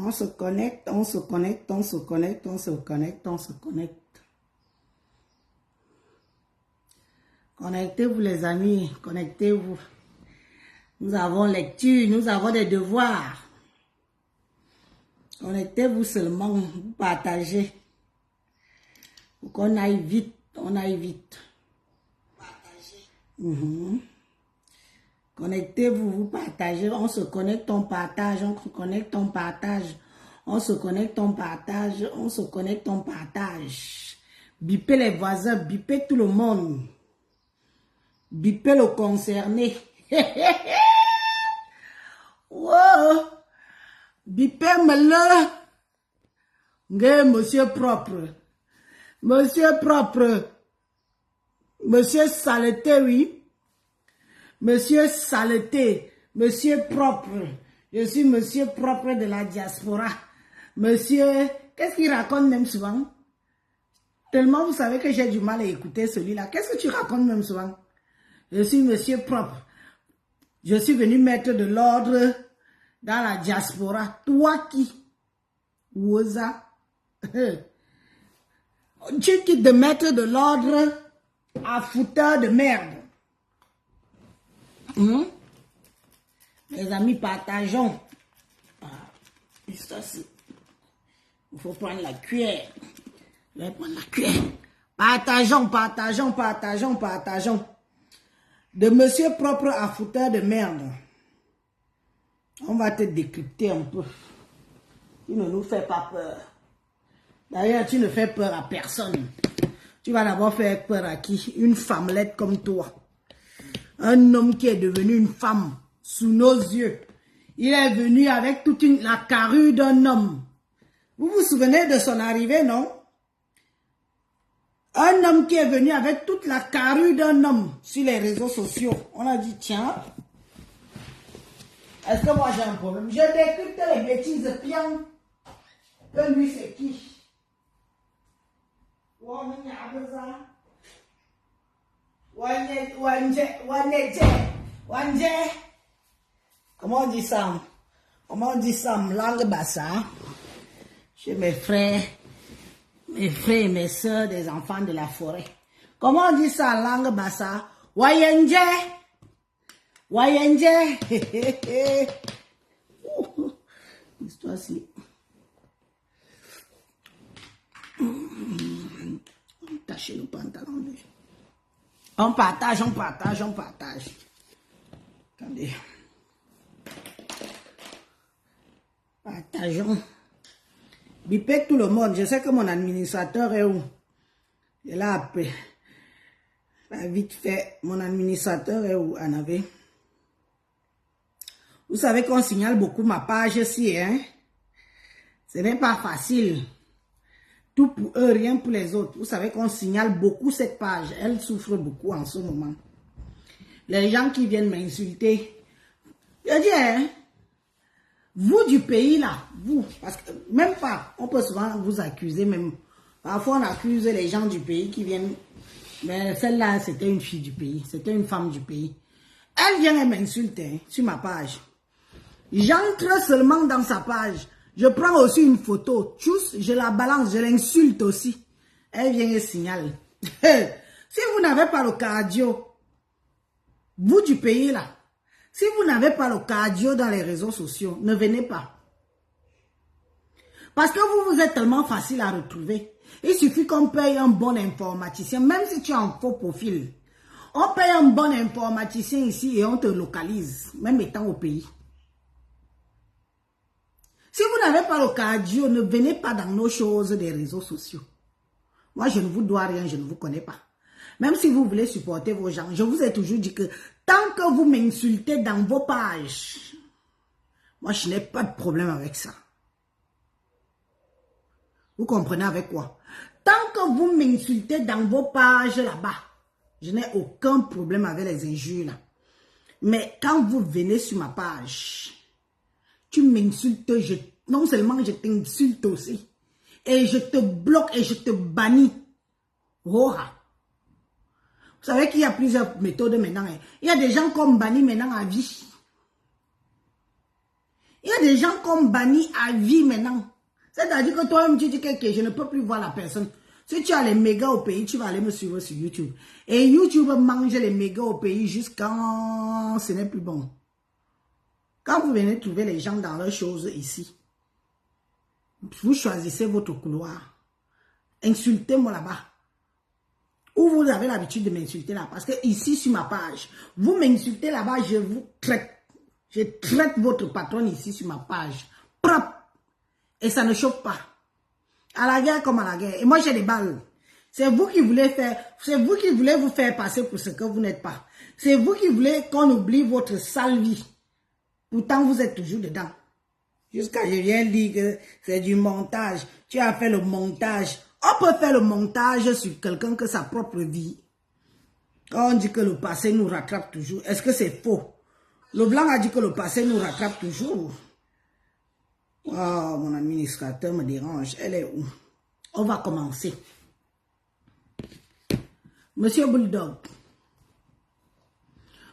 On se connecte, on se connecte, on se connecte, on se connecte, on se connecte. Connectez-vous les amis, connectez-vous. Nous avons lecture, nous avons des devoirs. Connectez-vous seulement, vous partagez. Pour qu'on aille vite, on aille vite. Partagez. Connectez-vous, vous partagez. On se connecte, on partage. On se connecte, on partage. On se connecte, on partage. On se connecte, on partage. Bipez les voisins, bipez tout le monde. Bipez le concerné. Wow. Bipez-me-le. Monsieur propre. Monsieur propre. Monsieur saleté, oui. Monsieur saleté. Monsieur propre. Je suis monsieur propre de la diaspora. Monsieur, qu'est-ce qu'il raconte même souvent? Tellement vous savez que j'ai du mal à écouter celui-là. Qu'est-ce que tu racontes même souvent? Je suis monsieur propre. Je suis venu mettre de l'ordre dans la diaspora. Toi qui? Ouza. Tu quittes de mettre de l'ordre à fouteur de merde. Les amis, partageons. Il faut prendre la cuillère. Je vais prendre la cuillère. Partageons, partageons, partageons, partageons. De monsieur propre à fouteur de merde. On va te décrypter un peu. Tu ne nous fais pas peur. D'ailleurs, tu ne fais peur à personne. Tu vas d'abord faire peur à qui? Une femmelette comme toi. Un homme qui est devenu une femme sous nos yeux. Il est venu avec toute la carrure d'un homme. Vous vous souvenez de son arrivée, non? Un homme qui est venu avec toute la carrure d'un homme sur les réseaux sociaux. On a dit, tiens, est-ce que moi j'ai un problème? Je décrypte les bêtises bien. Que lui, c'est qui? Comment on dit ça? Comment on dit ça en langue bassa? Chez mes frères et mes soeurs, des enfants de la forêt. Comment on dit ça en langue bassa? Wayenje. Wayenje. Histoire-ci. Tâchez le pantalon. On partage, on partage, on partage. Attendez. Partageons. Bipez tout le monde. Je sais que mon administrateur est où? Il est là après. Vite fait. Mon administrateur est où? Anavé. Vous savez qu'on signale beaucoup ma page ici, hein? Ce n'est pas facile. Tout pour eux, rien pour les autres. Vous savez qu'on signale beaucoup cette page. Elle souffre beaucoup en ce moment. Les gens qui viennent m'insulter. Je dis, hein? Vous du pays là, vous, parce que même pas, on peut souvent vous accuser même. Parfois on accuse les gens du pays qui viennent, mais celle-là c'était une fille du pays, c'était une femme du pays. Elle vient et m'insulte hein, sur ma page. J'entre seulement dans sa page, je prends aussi une photo, tchous, je la balance, je l'insulte aussi. Elle vient et signale. Si vous n'avez pas le cardio, vous du pays là, si vous n'avez pas le cardio dans les réseaux sociaux, ne venez pas. Parce que vous êtes tellement facile à retrouver. Il suffit qu'on paye un bon informaticien, même si tu as un faux profil. On paye un bon informaticien ici et on te localise, même étant au pays. Si vous n'avez pas le cardio, ne venez pas dans nos choses des réseaux sociaux. Moi, je ne vous dois rien, je ne vous connais pas. Même si vous voulez supporter vos gens, je vous ai toujours dit que tant que vous m'insultez dans vos pages, moi, je n'ai pas de problème avec ça. Vous comprenez avec quoi? Tant que vous m'insultez dans vos pages là-bas, je n'ai aucun problème avec les injures là. Mais quand vous venez sur ma page, tu m'insultes, non seulement je t'insulte aussi, et je te bloque et je te bannis. Oh. Vous savez qu'il y a plusieurs méthodes maintenant. Il y a des gens qu'on bannit maintenant à vie. Il y a des gens qu'on bannit à vie maintenant. C'est-à-dire que toi-même, tu dis que je ne peux plus voir la personne. Si tu as les mégas au pays, tu vas aller me suivre sur YouTube. Et YouTube mange les mégas au pays jusqu'à ce n'est plus bon. Quand vous venez trouver les gens dans leurs choses ici, vous choisissez votre couloir. Insultez-moi là-bas. Ou vous avez l'habitude de m'insulter là. Parce que ici, sur ma page, vous m'insultez là-bas, je vous traite. Je traite votre patron ici sur ma page. Propre. Et ça ne chauffe pas. À la guerre comme à la guerre. Et moi, j'ai des balles. C'est vous qui voulez faire, c'est vous qui voulez vous faire passer pour ce que vous n'êtes pas. C'est vous qui voulez qu'on oublie votre sale vie. Pourtant, vous êtes toujours dedans. Jusqu'à je viens dire que c'est du montage. Tu as fait le montage. On peut faire le montage sur quelqu'un que sa propre vie. Quand on dit que le passé nous rattrape toujours, est-ce que c'est faux? Le blanc a dit que le passé nous rattrape toujours. Oh, mon administrateur me dérange. Elle est où? On va commencer. Monsieur Bulldog,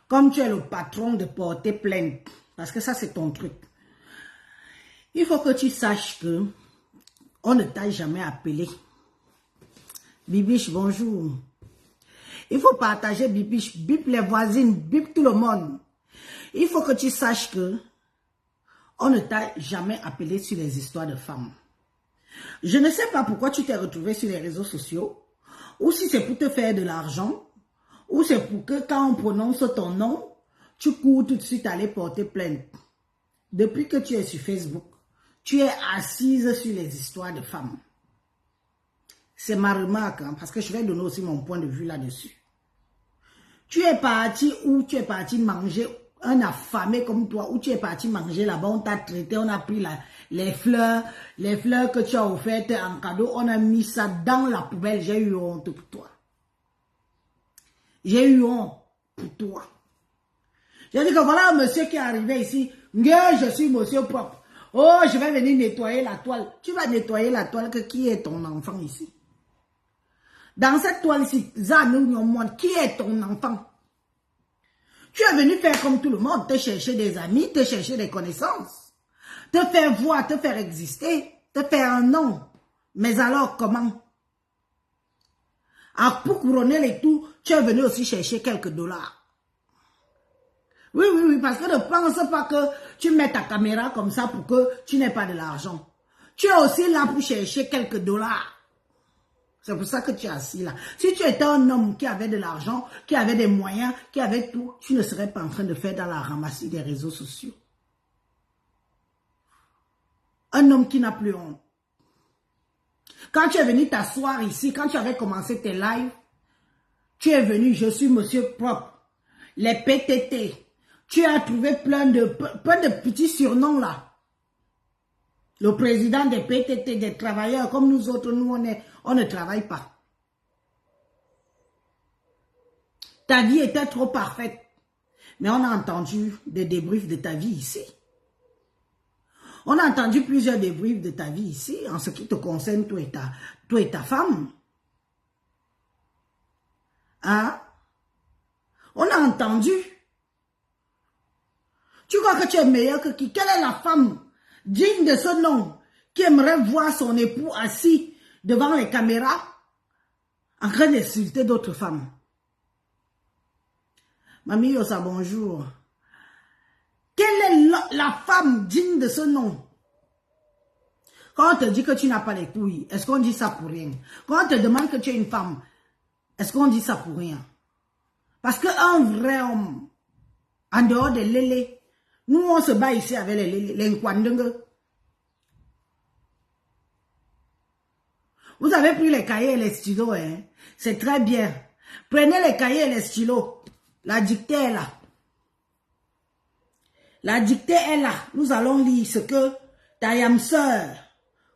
comme tu es le patron de porter plainte, parce que ça c'est ton truc, il faut que tu saches que on ne t'a jamais appelé. Bibiche, bonjour. Il faut partager Bibiche, bip les voisines, bip tout le monde. Il faut que tu saches que on ne t'a jamais appelé sur les histoires de femmes. Je ne sais pas pourquoi tu t'es retrouvé sur les réseaux sociaux, ou si c'est pour te faire de l'argent, ou c'est pour que quand on prononce ton nom, tu cours tout de suite aller porter plainte. Depuis que tu es sur Facebook, tu es assise sur les histoires de femmes. C'est ma remarque, hein, parce que je vais donner aussi mon point de vue là-dessus. Tu es parti où tu es parti manger un affamé comme toi, où tu es parti manger là-bas, on t'a traité, on a pris les fleurs que tu as offertes en cadeau, on a mis ça dans la poubelle. J'ai eu honte pour toi. J'ai eu honte pour toi. J'ai dit que voilà un monsieur qui est arrivé ici, je suis monsieur propre. Oh, je vais venir nettoyer la toile. Tu vas nettoyer la toile que qui est ton enfant ici? Dans cette toile ici, qui est ton enfant? Tu es venu faire comme tout le monde, te chercher des amis, te chercher des connaissances, te faire voir, te faire exister, te faire un nom. Mais alors comment? Pour couronner les tout, tu es venu aussi chercher quelques dollars. Oui, parce que ne pense pas que tu mets ta caméra comme ça pour que tu n'aies pas de l'argent. Tu es aussi là pour chercher quelques dollars. C'est pour ça que tu es assis là. Si tu étais un homme qui avait de l'argent, qui avait des moyens, qui avait tout, tu ne serais pas en train de faire dans la ramassie des réseaux sociaux. Un homme qui n'a plus honte. Quand tu es venu t'asseoir ici, quand tu avais commencé tes lives, tu es venu, je suis monsieur propre, les PTT. Tu as trouvé plein de petits surnoms là. Le président des PTT, des travailleurs, comme nous autres, nous on ne travaille pas. Ta vie était trop parfaite. Mais on a entendu des débriefs de ta vie ici. On a entendu plusieurs débriefs de ta vie ici, en ce qui te concerne, toi et ta femme. Hein? On a entendu. Tu crois que tu es meilleur que qui? Quelle est la femme digne de ce nom qui aimerait voir son époux assis devant les caméras en train d'insulter d'autres femmes? Mamie Yosa, bonjour. Quelle est la femme digne de ce nom? Quand on te dit que tu n'as pas les couilles, est-ce qu'on dit ça pour rien? Quand on te demande que tu es une femme, est-ce qu'on dit ça pour rien? Parce qu'un vrai homme, en dehors des lélés, nous on se bat ici avec les nkwandenge. Vous avez pris les cahiers et les stylos, hein? C'est très bien. Prenez les cahiers et les stylos. La dictée est là. La dictée est là. Nous allons lire ce que ta yam sœur,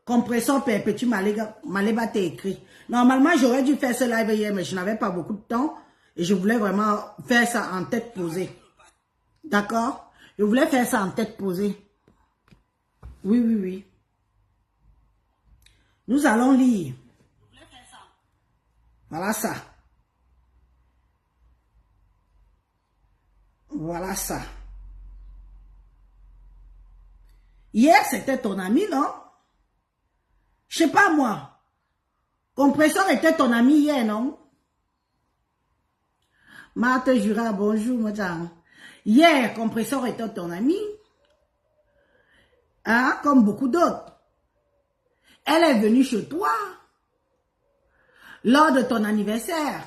compresseur perpétue Maléba t'a écrit. Normalement, j'aurais dû faire ce live hier, mais je n'avais pas beaucoup de temps. Et je voulais vraiment faire ça en tête posée. D'accord? Je voulais faire ça en tête posée. Oui. Nous allons lire. Voilà ça. Voilà ça. Hier, c'était ton ami, non? Je sais pas moi. Compresseur était ton ami hier, non? Marthe Jura, bonjour, madame. Hier, Compresseur était ton ami. Hein, comme beaucoup d'autres. Elle est venue chez toi lors de ton anniversaire.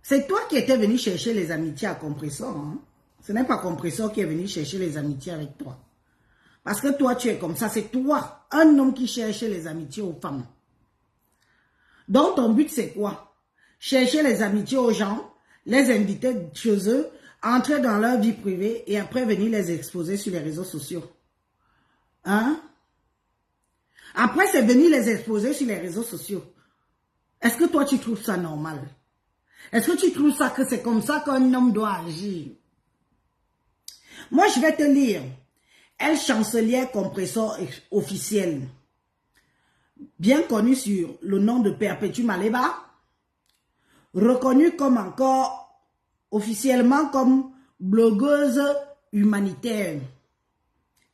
C'est toi qui étais venu chercher les amitiés à Compresseur. Hein? Ce n'est pas Compresseur qui est venu chercher les amitiés avec toi. Parce que toi, tu es comme ça. C'est toi, un homme qui cherche les amitiés aux femmes. Donc, ton but, c'est quoi? Chercher les amitiés aux gens, les inviter chez eux, entrer dans leur vie privée et après venir les exposer sur les réseaux sociaux. Hein? Après, c'est venir les exposer sur les réseaux sociaux. Est-ce que toi, tu trouves ça normal? Est-ce que tu trouves ça que c'est comme ça qu'un homme doit agir? Moi, je vais te lire. Elle, chancelière Compresseur officielle, bien connue sur le nom de Perpétue Maleba, reconnue comme encore officiellement comme blogueuse humanitaire.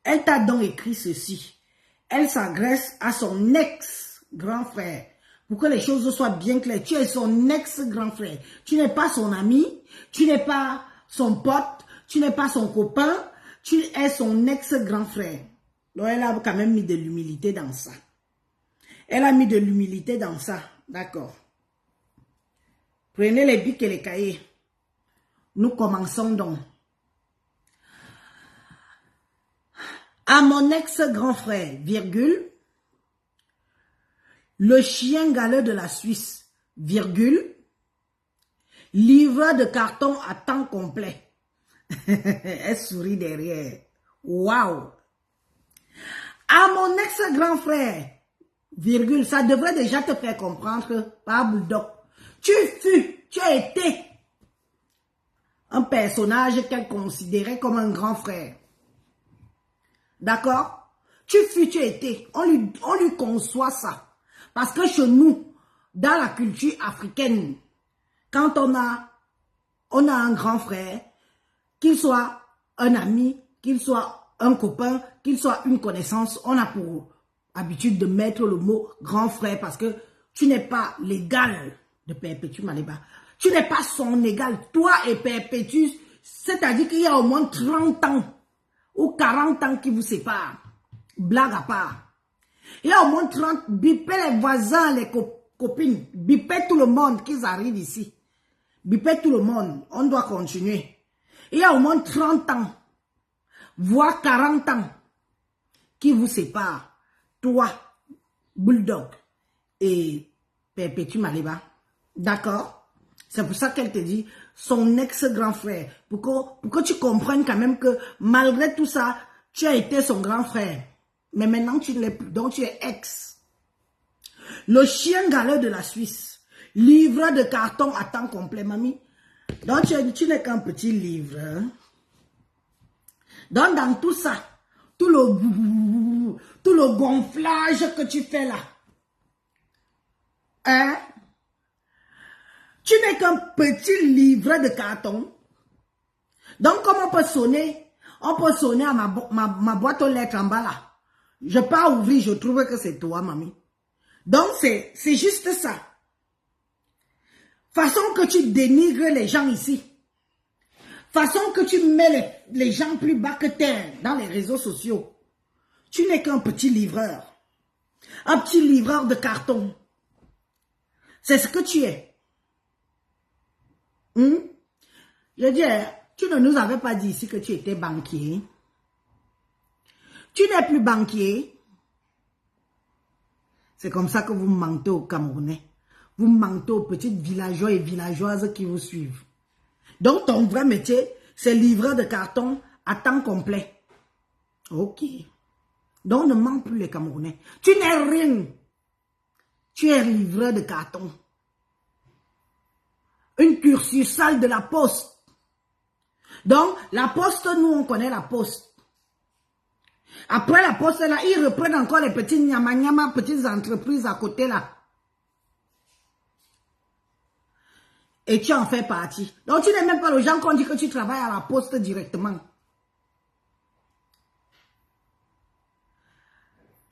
Elle t'a donc écrit ceci. Elle s'agresse à son ex-grand frère. Pour que les choses soient bien claires, tu es son ex-grand frère. Tu n'es pas son ami, tu n'es pas son pote, tu n'es pas son copain, tu es son ex-grand frère. Donc elle a quand même mis de l'humilité dans ça. Elle a mis de l'humilité dans ça. D'accord. Prenez les bics et les cahiers. Nous commençons donc. À mon ex-grand frère, virgule, le chien galeux de la Suisse, virgule, livreur de carton à temps complet. Elle sourit derrière. Waouh! À mon ex-grand frère, virgule, ça devrait déjà te faire comprendre que, par Bulldog, tu as été un personnage qu'elle considérait comme un grand frère. D'accord? Tu as été. On lui conçoit ça. Parce que chez nous, dans la culture africaine, quand on a un grand frère, qu'il soit un ami, qu'il soit un copain, qu'il soit une connaissance, on a pour habitude de mettre le mot grand frère parce que tu n'es pas l'égal de Perpétue Maleba. Tu n'es pas son égal. Toi et Perpétue, c'est-à-dire qu'il y a au moins 30 ans ou 40 ans qui vous séparent. Blague à part. Il y a au moins 30, bipez les voisins, les copines, bipez tout le monde qui arrivent ici. Bipez tout le monde, on doit continuer. Il y a au moins 30 ans, voire 40 ans, qui vous séparent. Toi, Bulldog et Perpétue Maleba. D'accord? C'est pour ça qu'elle te dit son ex-grand frère. Pour que tu comprennes quand même que malgré tout ça, tu as été son grand frère. Mais maintenant, tu ne l'es plus. Donc, tu es ex. Le chien galeux de la Suisse. Livreur de carton à temps complet, mamie. Donc, tu n'es qu'un petit livre. Hein? Donc, dans tout ça, tout le gonflage que tu fais là, hein? Tu n'es qu'un petit livre de carton. Donc, comme on peut sonner à ma boîte aux lettres en bas là. Je pas ouvrir, je trouve que c'est toi, mamie. Donc, c'est juste ça. Façon que tu dénigres les gens ici. Façon que tu mets les gens plus bas que terre dans les réseaux sociaux. Tu n'es qu'un petit livreur. Un petit livreur de carton. C'est ce que tu es. Je dis, tu ne nous avais pas dit ici que tu étais banquier. Tu n'es plus banquier. C'est comme ça que vous mentez aux Camerounais. Vous mentez aux petites villageois et villageoises qui vous suivent. Donc, ton vrai métier, c'est livreur de carton à temps complet. Ok. Donc, ne mens plus les Camerounais. Tu n'es rien. Tu es livreur de carton. Une cursussale de la poste. Donc, la poste, nous, on connaît la poste. Après la poste, là, ils reprennent encore les petits nyama, petites entreprises à côté, là. Et tu en fais partie. Donc, tu n'es même pas le genre qu'on dit que tu travailles à la poste directement.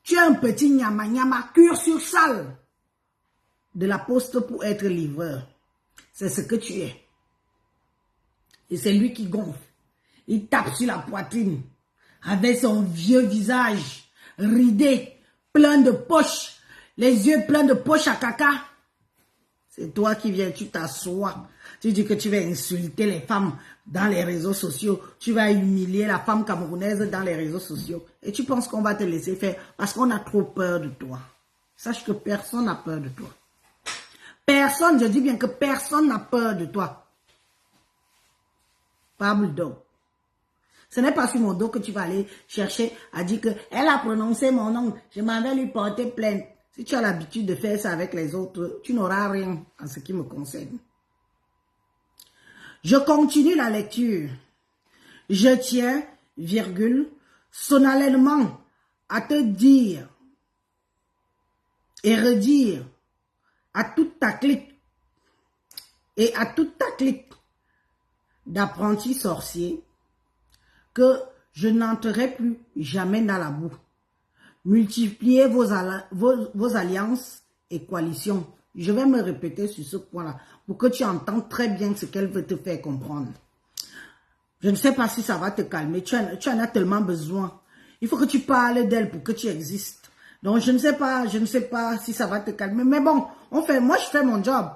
Tu es un petit nyama succursale de la poste pour être livreur. C'est ce que tu es. Et c'est lui qui gonfle. Il tape sur la poitrine avec son vieux visage ridé, plein de poches, les yeux pleins de poches à caca. C'est toi qui viens, tu t'assois. Tu dis que tu vas insulter les femmes dans les réseaux sociaux. Tu vas humilier la femme camerounaise dans les réseaux sociaux. Et tu penses qu'on va te laisser faire parce qu'on a trop peur de toi. Sache que personne n'a peur de toi. Personne, je dis bien que personne n'a peur de toi. Pablo Do. Ce n'est pas sur mon dos que tu vas aller chercher à dire que elle a prononcé mon nom. Je m'en vais lui porter plainte. Si tu as l'habitude de faire ça avec les autres, tu n'auras rien en ce qui me concerne. Je continue la lecture. Je tiens, virgule, solennellement à te dire et redire à toute ta clique et à toute ta clique d'apprentis sorciers que je n'entrerai plus jamais dans la boue. Multipliez vos alliances et coalitions. Je vais me répéter sur ce point-là pour que tu entendes très bien ce qu'elle veut te faire comprendre. Je ne sais pas si ça va te calmer. Tu en as tellement besoin. Il faut que tu parles d'elle pour que tu existes. Donc, je ne sais pas si ça va te calmer. Mais bon, moi, je fais mon job.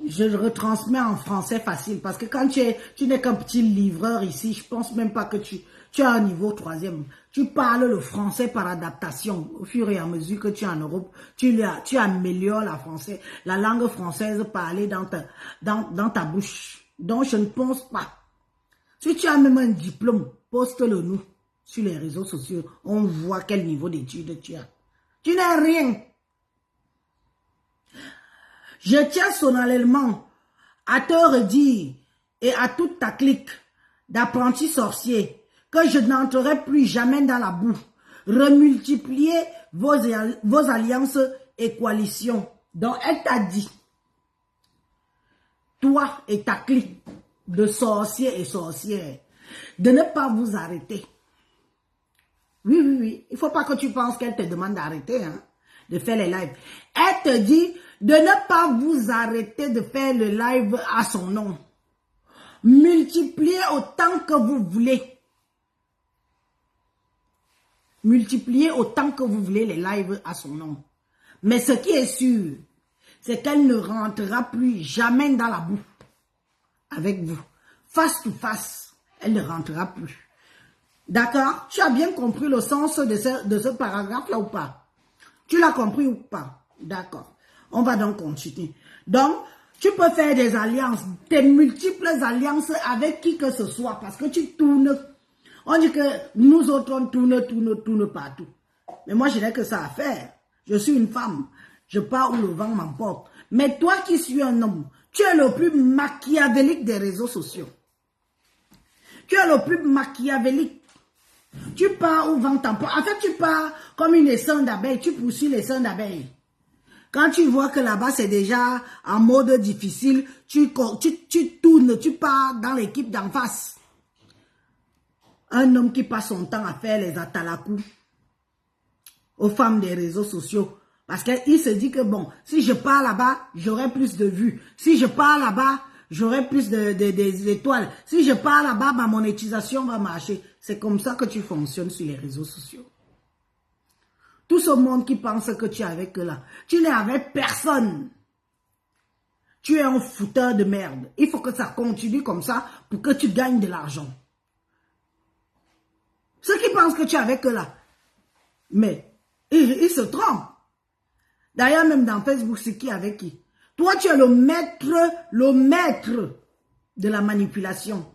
Je le retransmets en français facile parce que quand tu n'es qu'un petit livreur ici, je pense même pas que tu as un niveau 3e. Tu parles le français par adaptation. Au fur et à mesure que tu es en Europe, tu améliores la langue française parlée dans ta bouche. Donc, je ne pense pas. Si tu as même un diplôme, poste-le nous sur les réseaux sociaux. On voit quel niveau d'études tu as. Tu n'as rien. Je tiens solennellement à te redire et à toute ta clique d'apprentis sorciers que je n'entrerai plus jamais dans la boue. Remultipliez vos alliances et coalitions. Donc, elle t'a dit, toi et ta clique de sorciers et sorcières, de ne pas vous arrêter. Oui. Il ne faut pas que tu penses qu'elle te demande d'arrêter, hein, de faire les lives. Elle te dit de ne pas vous arrêter de faire le live à son nom. Multipliez autant que vous voulez. Multipliez autant que vous voulez les lives à son nom. Mais ce qui est sûr, c'est qu'elle ne rentrera plus jamais dans la boue avec vous. Face to face, elle ne rentrera plus. D'accord? Tu as bien compris le sens de ce paragraphe-là ou pas? Tu l'as compris ou pas? D'accord. On va donc continuer. Donc, tu peux faire des alliances, des multiples alliances avec qui que ce soit parce que tu tournes. On dit que nous autres, on tourne partout. Mais moi, je n'ai que ça à faire. Je suis une femme. Je pars où le vent m'emporte. Mais toi qui suis un homme, tu es le plus machiavélique des réseaux sociaux. Tu es le plus machiavélique. Tu pars où vent t'emporte. En fait, tu pars comme une essaim d'abeilles. Tu poursuis l'essaim d'abeilles. Quand tu vois que là-bas, c'est déjà en mode difficile, tu tournes, tu pars dans l'équipe d'en face. Un homme qui passe son temps à faire les atalakou aux femmes des réseaux sociaux. Parce qu'il se dit que bon, si je pars là-bas, j'aurai plus de vues. Si je pars là-bas, j'aurai plus d'étoiles. Si je pars là-bas, ma monétisation va marcher. C'est comme ça que tu fonctionnes sur les réseaux sociaux. Tout ce monde qui pense que tu es avec eux là, tu n'es avec personne. Tu es un fouteur de merde. Il faut que ça continue comme ça pour que tu gagnes de l'argent. Ceux qui pensent que tu es avec eux là, mais ils se trompent. D'ailleurs, même dans Facebook, c'est qui avec qui? Toi, tu es le maître de la manipulation.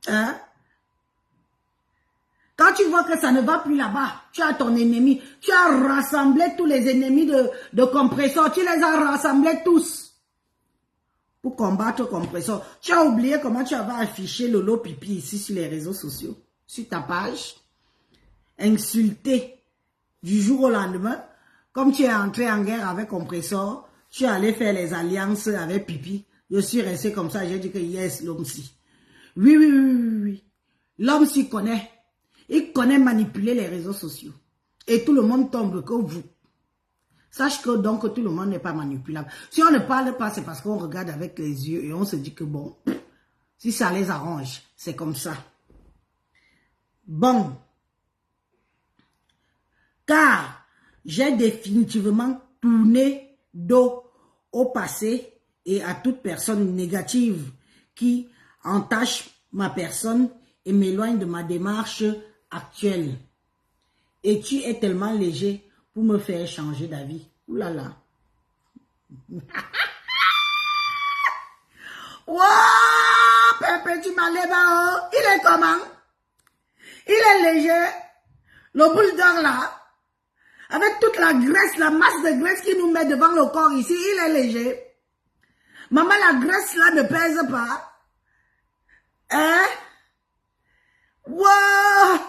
Hein? Quand tu vois que ça ne va plus là-bas, tu as ton ennemi. Tu as rassemblé tous les ennemis de Compressor. Tu les as rassemblés tous pour combattre Compressor. Tu as oublié comment tu avais affiché Lolo Pipi ici sur les réseaux sociaux, sur ta page. Insulté du jour au lendemain. Comme tu es entré en guerre avec Compressor, tu es allé faire les alliances avec Pipi. Je suis resté comme ça, j'ai dit que yes, l'homme-ci. Oui, oui, oui, oui, oui. L'homme s'y connaît. Il connaît manipuler les réseaux sociaux. Et tout le monde tombe que vous. Sache que donc tout le monde n'est pas manipulable. Si on ne parle pas, c'est parce qu'on regarde avec les yeux et on se dit que bon, si ça les arrange, c'est comme ça. Bon. Car j'ai définitivement tourné dos au passé et à toute personne négative qui entache ma personne et m'éloigne de ma démarche actuelle. Et tu es tellement léger pour me faire changer d'avis. Ouh là là. Wow, Pépé, tu m'as levé. Il est comment? Il est léger. Le bulldog là. Avec toute la graisse, la masse de graisse qu'il nous met devant le corps ici, il est léger. Maman, la graisse là ne pèse pas. Hein? Wow!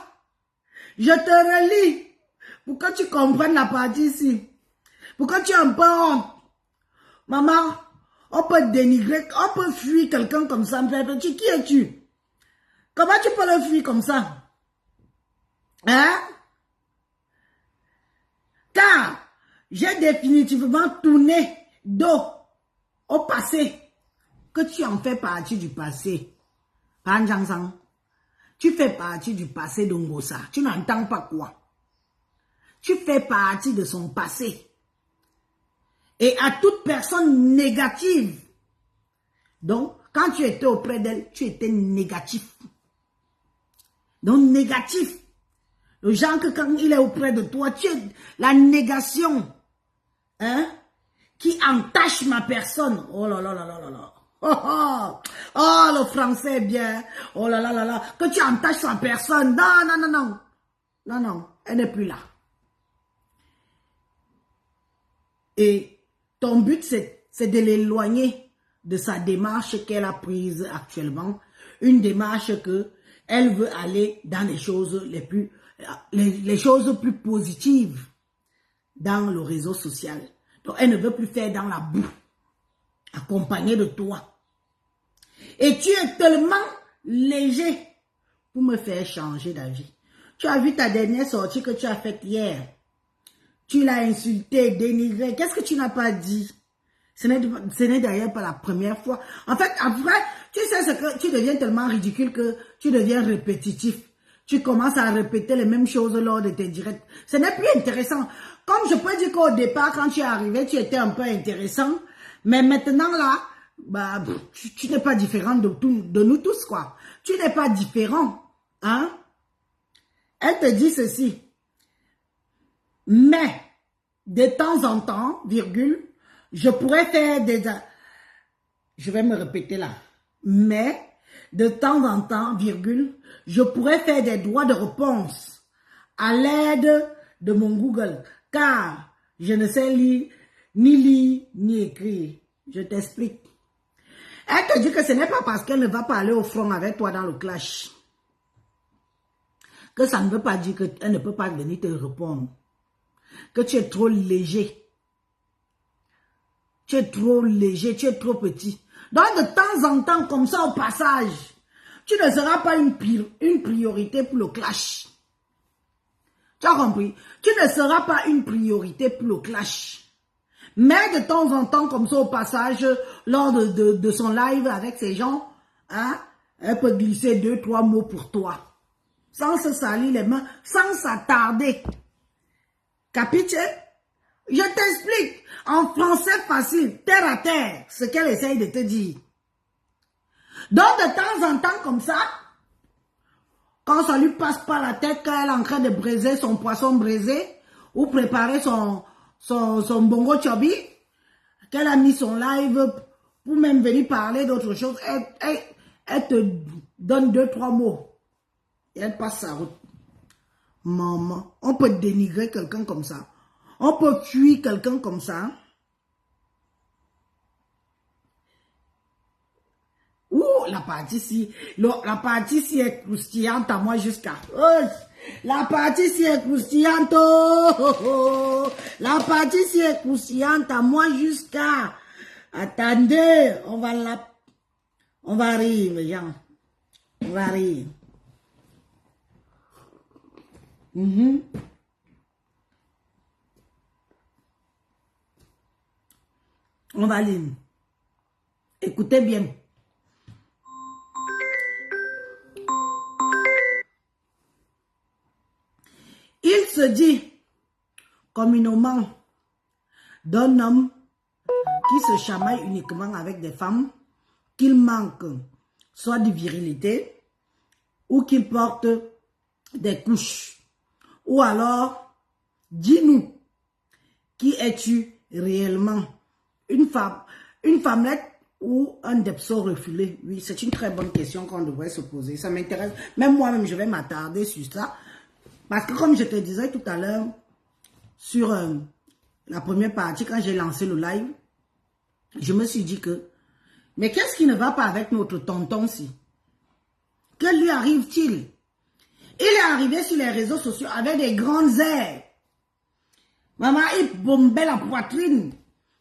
Je te relis pour que tu comprennes la partie ici. Pour que tu aies un peu honte. Maman, on peut dénigrer, on peut fuir quelqu'un comme ça. Qui es-tu? Comment tu peux le fuir comme ça? Hein? Car j'ai définitivement tourné dos au passé. Que tu en fais partie du passé. Tu fais partie du passé de Ngosa. Tu n'entends pas quoi? Tu fais partie de son passé. Et à toute personne négative. Donc, quand tu étais auprès d'elle, tu étais négatif. Donc, négatif. Le genre que quand il est auprès de toi, tu es la négation. Hein? Qui entache ma personne. Oh là là là là là là. Oh, oh, oh, le français est bien. Oh là là là là. Que tu entaches sa personne. Non, non, non, non. Non, non. Elle n'est plus là. Et ton but, c'est de l'éloigner de sa démarche qu'elle a prise actuellement. Une démarche que elle veut aller dans les choses les choses plus positives dans le réseau social. Donc, elle ne veut plus faire dans la boue, accompagnée de toi. Et tu es tellement léger pour me faire changer d'avis. Tu as vu ta dernière sortie que tu as faite hier. Tu l'as insulté, dénigré. Qu'est-ce que tu n'as pas dit? Ce n'est d'ailleurs pas la première fois. En fait, après, tu sais ce que tu deviens tellement ridicule que tu deviens répétitif. Tu commences à répéter les mêmes choses lors de tes directs. Ce n'est plus intéressant. Comme je peux dire qu'au départ, quand tu es arrivé, tu étais un peu intéressant. Mais maintenant, là, bah, tu n'es pas différent de nous tous, quoi. Tu n'es pas différent. Hein? Elle te dit ceci. Mais, de temps en temps, virgule, je pourrais faire des... Je vais me répéter là. Mais, de temps en temps, virgule, je pourrais faire des droits de réponse à l'aide de mon Google. Car je ne sais ni lire, ni écrire. Je t'explique. Elle te dit que ce n'est pas parce qu'elle ne va pas aller au front avec toi dans le clash. Que ça ne veut pas dire qu'elle ne peut pas venir te répondre. Que tu es trop léger. Tu es trop léger, tu es trop petit. Donc de temps en temps, comme ça au passage, tu ne seras pas une priorité pour le clash. Tu as compris? Tu ne seras pas une priorité pour le clash. Mais de temps en temps, comme ça au passage, lors de son live avec ses gens, hein, elle peut glisser 2-3 mots pour toi. Sans se salir les mains, sans s'attarder. Capiche? Je t'explique en français facile, terre à terre, ce qu'elle essaye de te dire. Donc de temps en temps comme ça, quand ça lui passe par la tête, quand elle est en train de braiser son poisson braisé, ou préparer son bongo chobi, qu'elle a mis son live pour même venir parler d'autre chose, elle te donne 2-3 mots. Et elle passe sa route. Maman, on peut dénigrer quelqu'un comme ça. On peut fuir quelqu'un comme ça. Ouh, la partie ci est croustillante à moi jusqu'à... Oh, la partie ci est croustillante. Oh, oh, oh. La partie ci est croustillante à moi jusqu'à... Attendez, on va arriver, Jean. On va rire. On va lire. Écoutez bien. Il se dit communément d'un homme qui se chamaille uniquement avec des femmes, qu'il manque soit de virilité ou qu'il porte des couches. Ou alors, dis-nous, qui es-tu réellement? Une femmelette ou un depso refoulé? Oui, c'est une très bonne question qu'on devrait se poser. Ça m'intéresse. Même moi-même, je vais m'attarder sur ça. Parce que comme je te disais tout à l'heure, sur la première partie, quand j'ai lancé le live, je me suis dit que, mais qu'est-ce qui ne va pas avec notre tonton-ci? Que lui arrive-t-il? Il est arrivé sur les réseaux sociaux avec des grandes airs. Maman, il bombait la poitrine,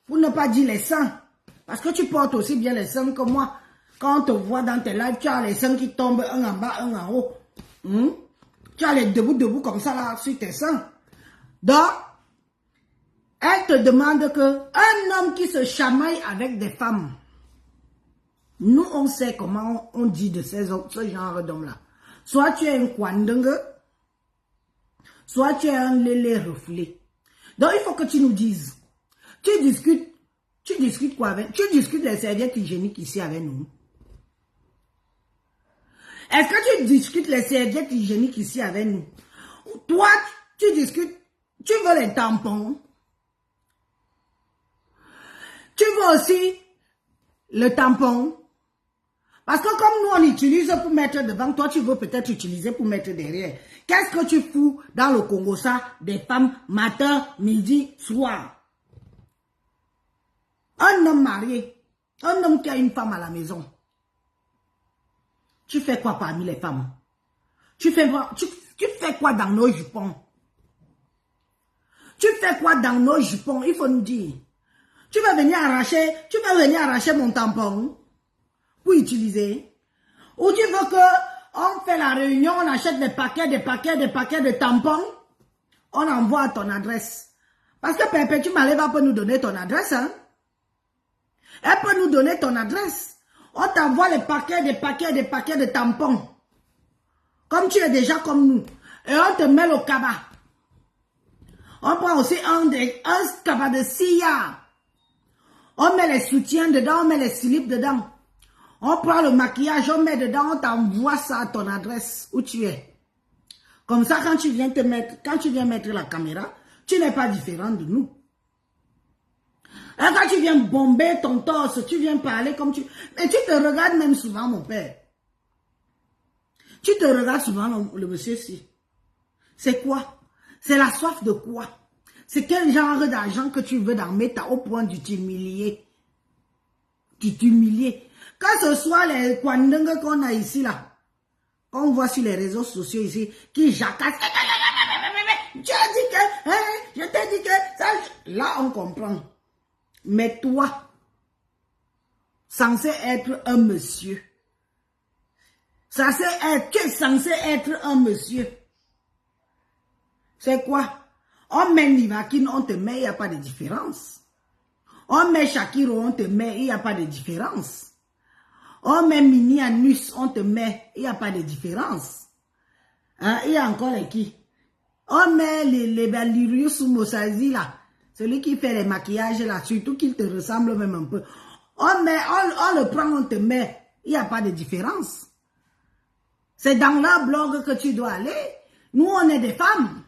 pour ne pas dire les seins. Parce que tu portes aussi bien les seins que moi. Quand on te voit dans tes lives, tu as les seins qui tombent un en bas, un en haut. Tu as les debout comme ça là sur tes seins. Donc, elle te demande que un homme qui se chamaille avec des femmes, nous on sait comment on dit de ce genre d'homme là. Soit tu es un kwandenge, soit tu es un lélé refoulé. Donc il faut que tu nous dises. Tu discutes quoi avec? Tu discutes les serviettes hygiéniques ici avec nous. Est-ce que tu discutes les serviettes hygiéniques ici avec nous? Toi, tu discutes, tu veux les tampons. Tu veux aussi le tampon. Parce que comme nous, on utilise pour mettre devant, toi, tu veux peut-être utiliser pour mettre derrière. Qu'est-ce que tu fous dans le Congo, ça, des femmes, matin, midi, soir? Un homme marié, un homme qui a une femme à la maison. Tu fais quoi parmi les femmes? Tu fais quoi dans nos jupons? Tu fais quoi dans nos jupons? Il faut nous dire. Tu vas venir arracher mon tampon pour utiliser. Ou tu veux que on fait la réunion, on achète des paquets de tampons, on envoie à ton adresse. Parce que Perpétue Maleva peut nous donner ton adresse, hein? Elle peut nous donner ton adresse. On t'envoie les paquets de tampons. Comme tu es déjà comme nous. Et on te met le cabas. On prend aussi un cabas de silla. On met les soutiens dedans, on met les slips dedans. On prend le maquillage, on met dedans, on t'envoie ça à ton adresse où tu es. Comme ça, quand tu viens mettre la caméra, tu n'es pas différent de nous. Et quand tu viens bomber ton torse, tu viens parler comme tu... Mais tu te regardes même souvent, mon père. Tu te regardes souvent, le monsieur-ci. C'est quoi? C'est la soif de quoi? C'est quel genre d'argent que tu veux dans mettre au point de t'humilier? Tu t'humilier. Que ce soit les Kwandenge qu'on a ici, là, qu'on voit sur les réseaux sociaux ici, qui jacassent. Tu as dit que, je t'ai dit que, ça, là, on comprend. Mais toi, censé être un monsieur, tu es censé être un monsieur. C'est quoi? On met Nivakin, on te met, il n'y a pas de différence. On met Shakiro, on te met, il n'y a pas de différence. On met Mini Anus, on te met, il n'y a pas de différence. Hein? Il y a encore les qui? On met les Balirius Mosazi là. Celui qui fait les maquillages là, surtout qu'il te ressemble même un peu. On le prend, on te met. Il n'y a pas de différence. C'est dans leur blog que tu dois aller. Nous, on est des femmes.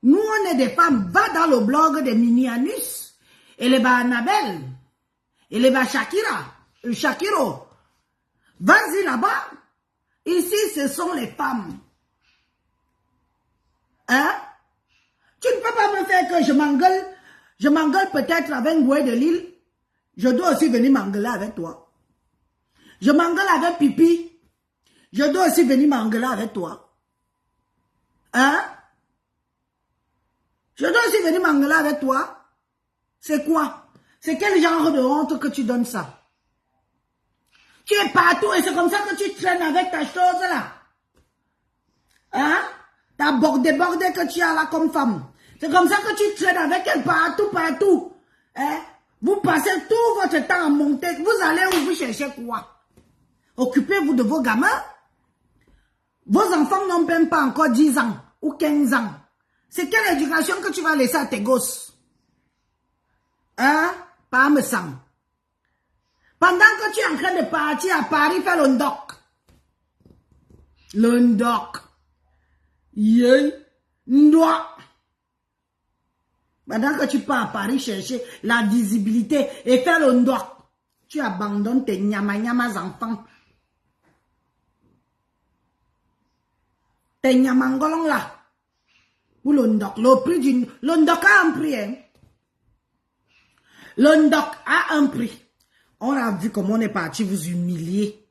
Nous, on est des femmes. Va dans le blog de Mini Anus. Et les Annabelle. Et les Shakiro. Vas-y là-bas. Ici, ce sont les femmes. Hein? Tu ne peux pas me faire que je m'engueule peut-être avec Ngoué de Lille. Je dois aussi venir m'engueuler avec toi. Je m'engueule avec Pipi. Je dois aussi venir m'engueuler avec toi. Hein? Je dois aussi venir m'engueuler avec toi. C'est quoi? C'est quel genre de honte que tu donnes ça? Tu es partout et c'est comme ça que tu traînes avec ta chose là. Hein? Ta débordé que tu as là comme femme. C'est comme ça que tu traînes avec elle partout. Hein? Vous passez tout votre temps à monter. Vous allez où vous cherchez quoi? Occupez-vous de vos gamins. Vos enfants n'ont même pas encore 10 ans ou 15 ans. C'est quelle éducation que tu vas laisser à tes gosses? Hein? Pas me sang. Pendant que tu es en train de partir à Paris faire le ndoc. Le ndoc. Yeah. Ndoc. Pendant que tu pars à Paris chercher la visibilité et faire le ndoc, tu abandonnes tes nyamas enfants. Tes nyamangolons là. Pour le ndoc. Le prix du... Le ndoc a un prix. Hein? Le ndoc a un prix. On a vu comment on est parti vous humilier.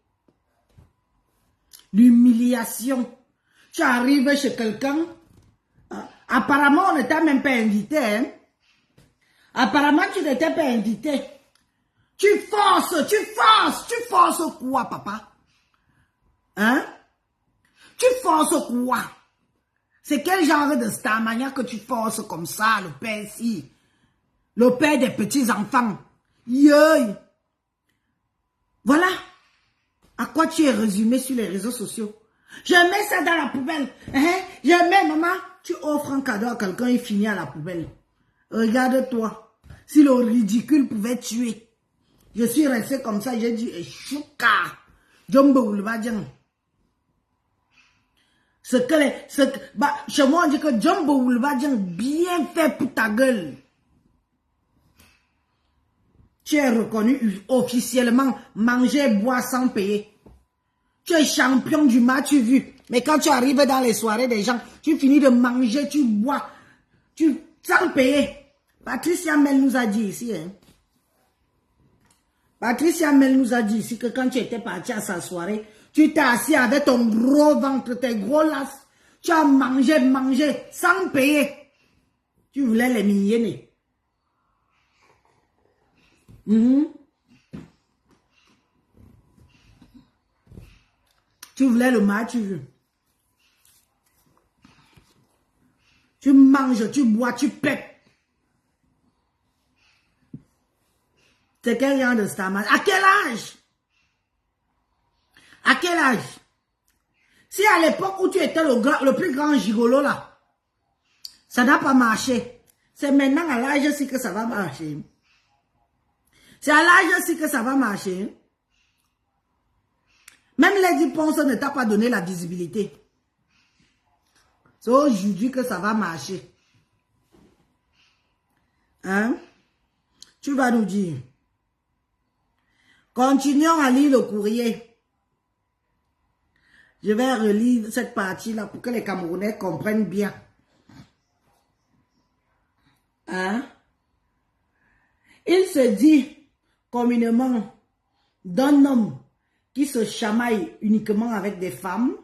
L'humiliation. Tu arrives chez quelqu'un. Apparemment, on ne t'a même pas invité. Hein? Apparemment, tu n'étais pas invité. Tu forces quoi, papa? Hein? Tu forces quoi? C'est quel genre de starmania que tu forces comme ça, le père ici? Le père des petits-enfants. Yoï! Voilà. À quoi tu es résumé sur les réseaux sociaux? Je mets ça dans la poubelle. Hein? Je mets, maman. Tu offres un cadeau à quelqu'un et finis à la poubelle. Regarde-toi. Si le ridicule pouvait tuer. Je suis resté comme ça. J'ai dit, chouka. Jumbo Oulbadjan. Chez moi, on dit que Jumbo Oulbadjan, bien fait pour ta gueule. Tu es reconnu officiellement manger, boire sans payer. Tu es champion du match vu. Mais quand tu arrives dans les soirées des gens, tu finis de manger, tu bois, sans payer. Patricia Mel nous a dit ici. Hein. Patricia Mel nous a dit ici que quand tu étais parti à sa soirée, tu t'es assis avec ton gros ventre, tes gros lasses. Tu as mangé sans payer. Tu voulais les mignonner. Tu voulais le match, tu veux. Tu manges, tu bois, tu pètes. C'est quel genre de starman? À quel âge? À quel âge? Si à l'époque où tu étais le plus grand gigolo là, ça n'a pas marché. C'est maintenant à l'âge aussi que ça va marcher. C'est à l'âge aussi que ça va marcher. Même Lady Ponce ne t'a pas donné la visibilité. C'est aujourd'hui que ça va marcher. Hein? Tu vas nous dire. Continuons à lire le courrier. Je vais relire cette partie-là pour que les Camerounais comprennent bien. Hein? Il se dit communément d'un homme qui se chamaille uniquement avec des femmes,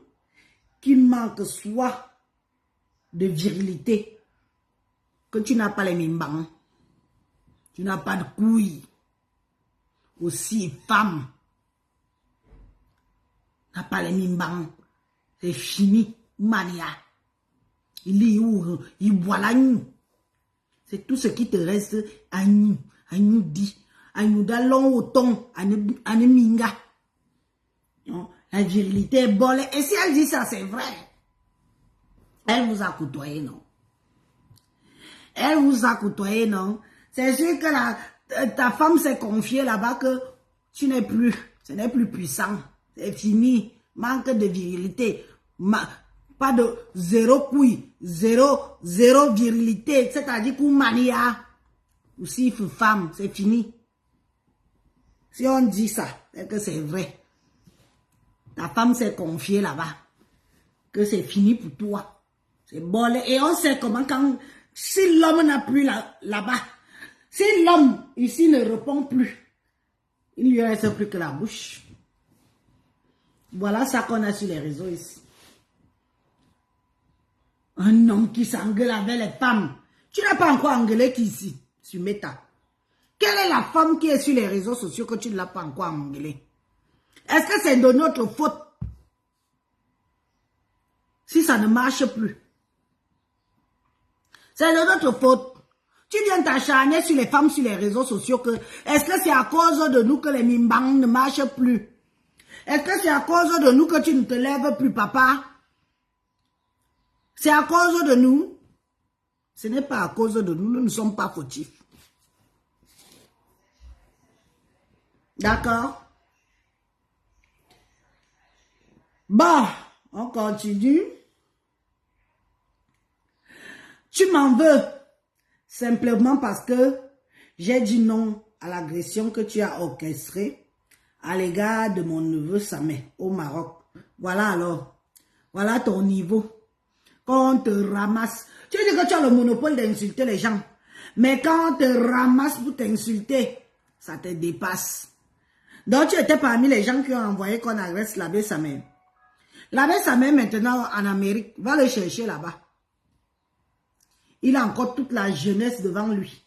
qui manquent soit de virilité, que tu n'as pas les mimbans, tu n'as pas de couilles, aussi femme, n'a pas les mimbans, c'est fini, mania, il est où, il boit la nuit, c'est tout ce qui te reste à nous dit, à nous d'allons au ton, à nous minga. La virilité est bonne. Et si elle dit ça, c'est vrai. Elle vous a côtoyé, non? Elle vous a côtoyé, non? C'est sûr que ta femme s'est confiée là-bas que ce n'est plus puissant. C'est fini. Manque de virilité. Pas de zéro couille. Zéro virilité. C'est-à-dire qu'on mania. Ou si femme, c'est fini. Si on dit ça, c'est que c'est vrai. Ta femme s'est confiée là-bas. Que c'est fini pour toi. C'est bon. Et on sait comment si l'homme n'a plus là-bas. Si l'homme ici ne répond plus. Il ne lui reste plus que la bouche. Voilà ça qu'on a sur les réseaux ici. Un homme qui s'engueule avec les femmes. Tu n'as pas encore engueulé qui ici, sur Meta. Quelle est la femme qui est sur les réseaux sociaux que tu ne l'as pas encore engueulée? Est-ce que c'est de notre faute si ça ne marche plus? C'est de notre faute. Tu viens t'acharner sur les femmes sur les réseaux sociaux que est-ce que c'est à cause de nous que les mimbangs ne marchent plus? Est-ce que c'est à cause de nous que tu ne te lèves plus, papa? C'est à cause de nous? Ce n'est pas à cause de nous, nous ne sommes pas fautifs. D'accord? Bon, on continue. Tu m'en veux simplement parce que j'ai dit non à l'agression que tu as orchestrée à l'égard de mon neveu Samé au Maroc. Voilà alors. Voilà ton niveau. Quand on te ramasse. Tu dis que tu as le monopole d'insulter les gens. Mais quand on te ramasse pour t'insulter, ça te dépasse. Donc tu étais parmi les gens qui ont envoyé qu'on agresse l'abbé Samé. L'abbé Samé maintenant en Amérique. Va le chercher là-bas. Il a encore toute la jeunesse devant lui.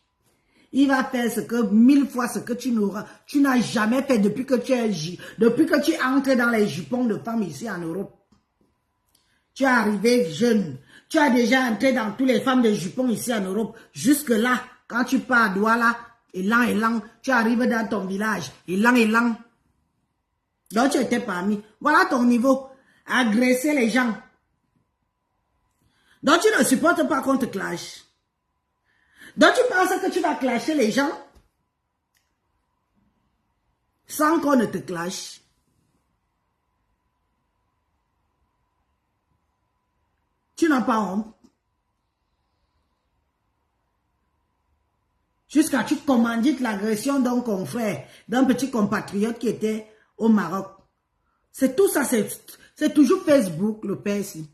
Il va faire ce que 1000 fois ce que tu n'as jamais fait depuis que tu entres dans les jupons de femmes ici en Europe. Tu es arrivé jeune. Tu as déjà entré dans toutes les femmes de jupons ici en Europe. Jusque là, quand tu pars à Douala, élan, tu arrives dans ton village, élan. Donc tu étais parmi. Voilà ton niveau. Agresser les gens. Donc tu ne supportes pas qu'on te clash. Donc tu penses que tu vas clasher les gens sans qu'on ne te clash. Tu n'as pas honte. Jusqu'à tu commandites l'agression d'un confrère, d'un petit compatriote qui était au Maroc. C'est tout ça, c'est toujours Facebook, le père ici.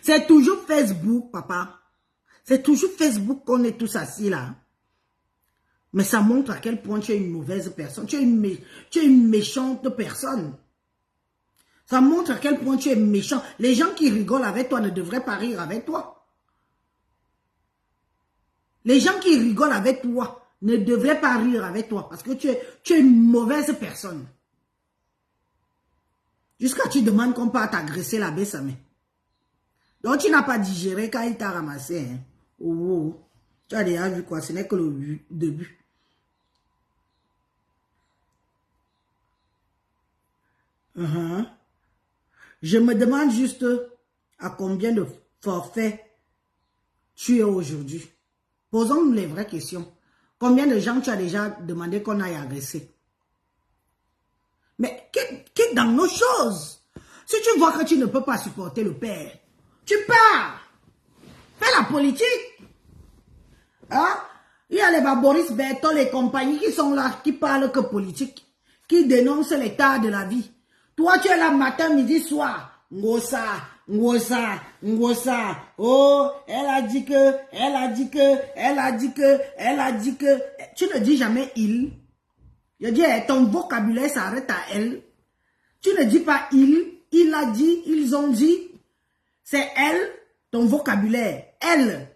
C'est toujours Facebook, papa. C'est toujours Facebook qu'on est tous assis là. Mais ça montre à quel point tu es une mauvaise personne. Tu es une méchante personne. Ça montre à quel point tu es méchant. Les gens qui rigolent avec toi ne devraient pas rire avec toi. Les gens qui rigolent avec toi ne devraient pas rire avec toi. Parce que tu es une mauvaise personne. Jusqu'à tu demandes qu'on parte t'agresser la Bessamé. Donc tu n'as pas digéré quand il t'a ramassé. Hein. Oh. Tu as déjà vu quoi? Ce n'est que le début. Je me demande juste à combien de forfaits tu es aujourd'hui. Posons-nous les vraies questions. Combien de gens tu as déjà demandé qu'on aille agresser? Mais qu'est-ce dans nos choses? Si tu vois que tu ne peux pas supporter le père, tu pars. Fais la politique. Hein? Il y a les Boris Berthold, les compagnies qui sont là, qui parlent que politique, qui dénoncent l'état de la vie. Toi, tu es là matin, midi, soir. Ngosa. Oh, elle a dit que. Tu ne dis jamais il. Je dis, ton vocabulaire s'arrête à elle. Tu ne dis pas il a dit, ils ont dit. C'est elle, ton vocabulaire. Elle.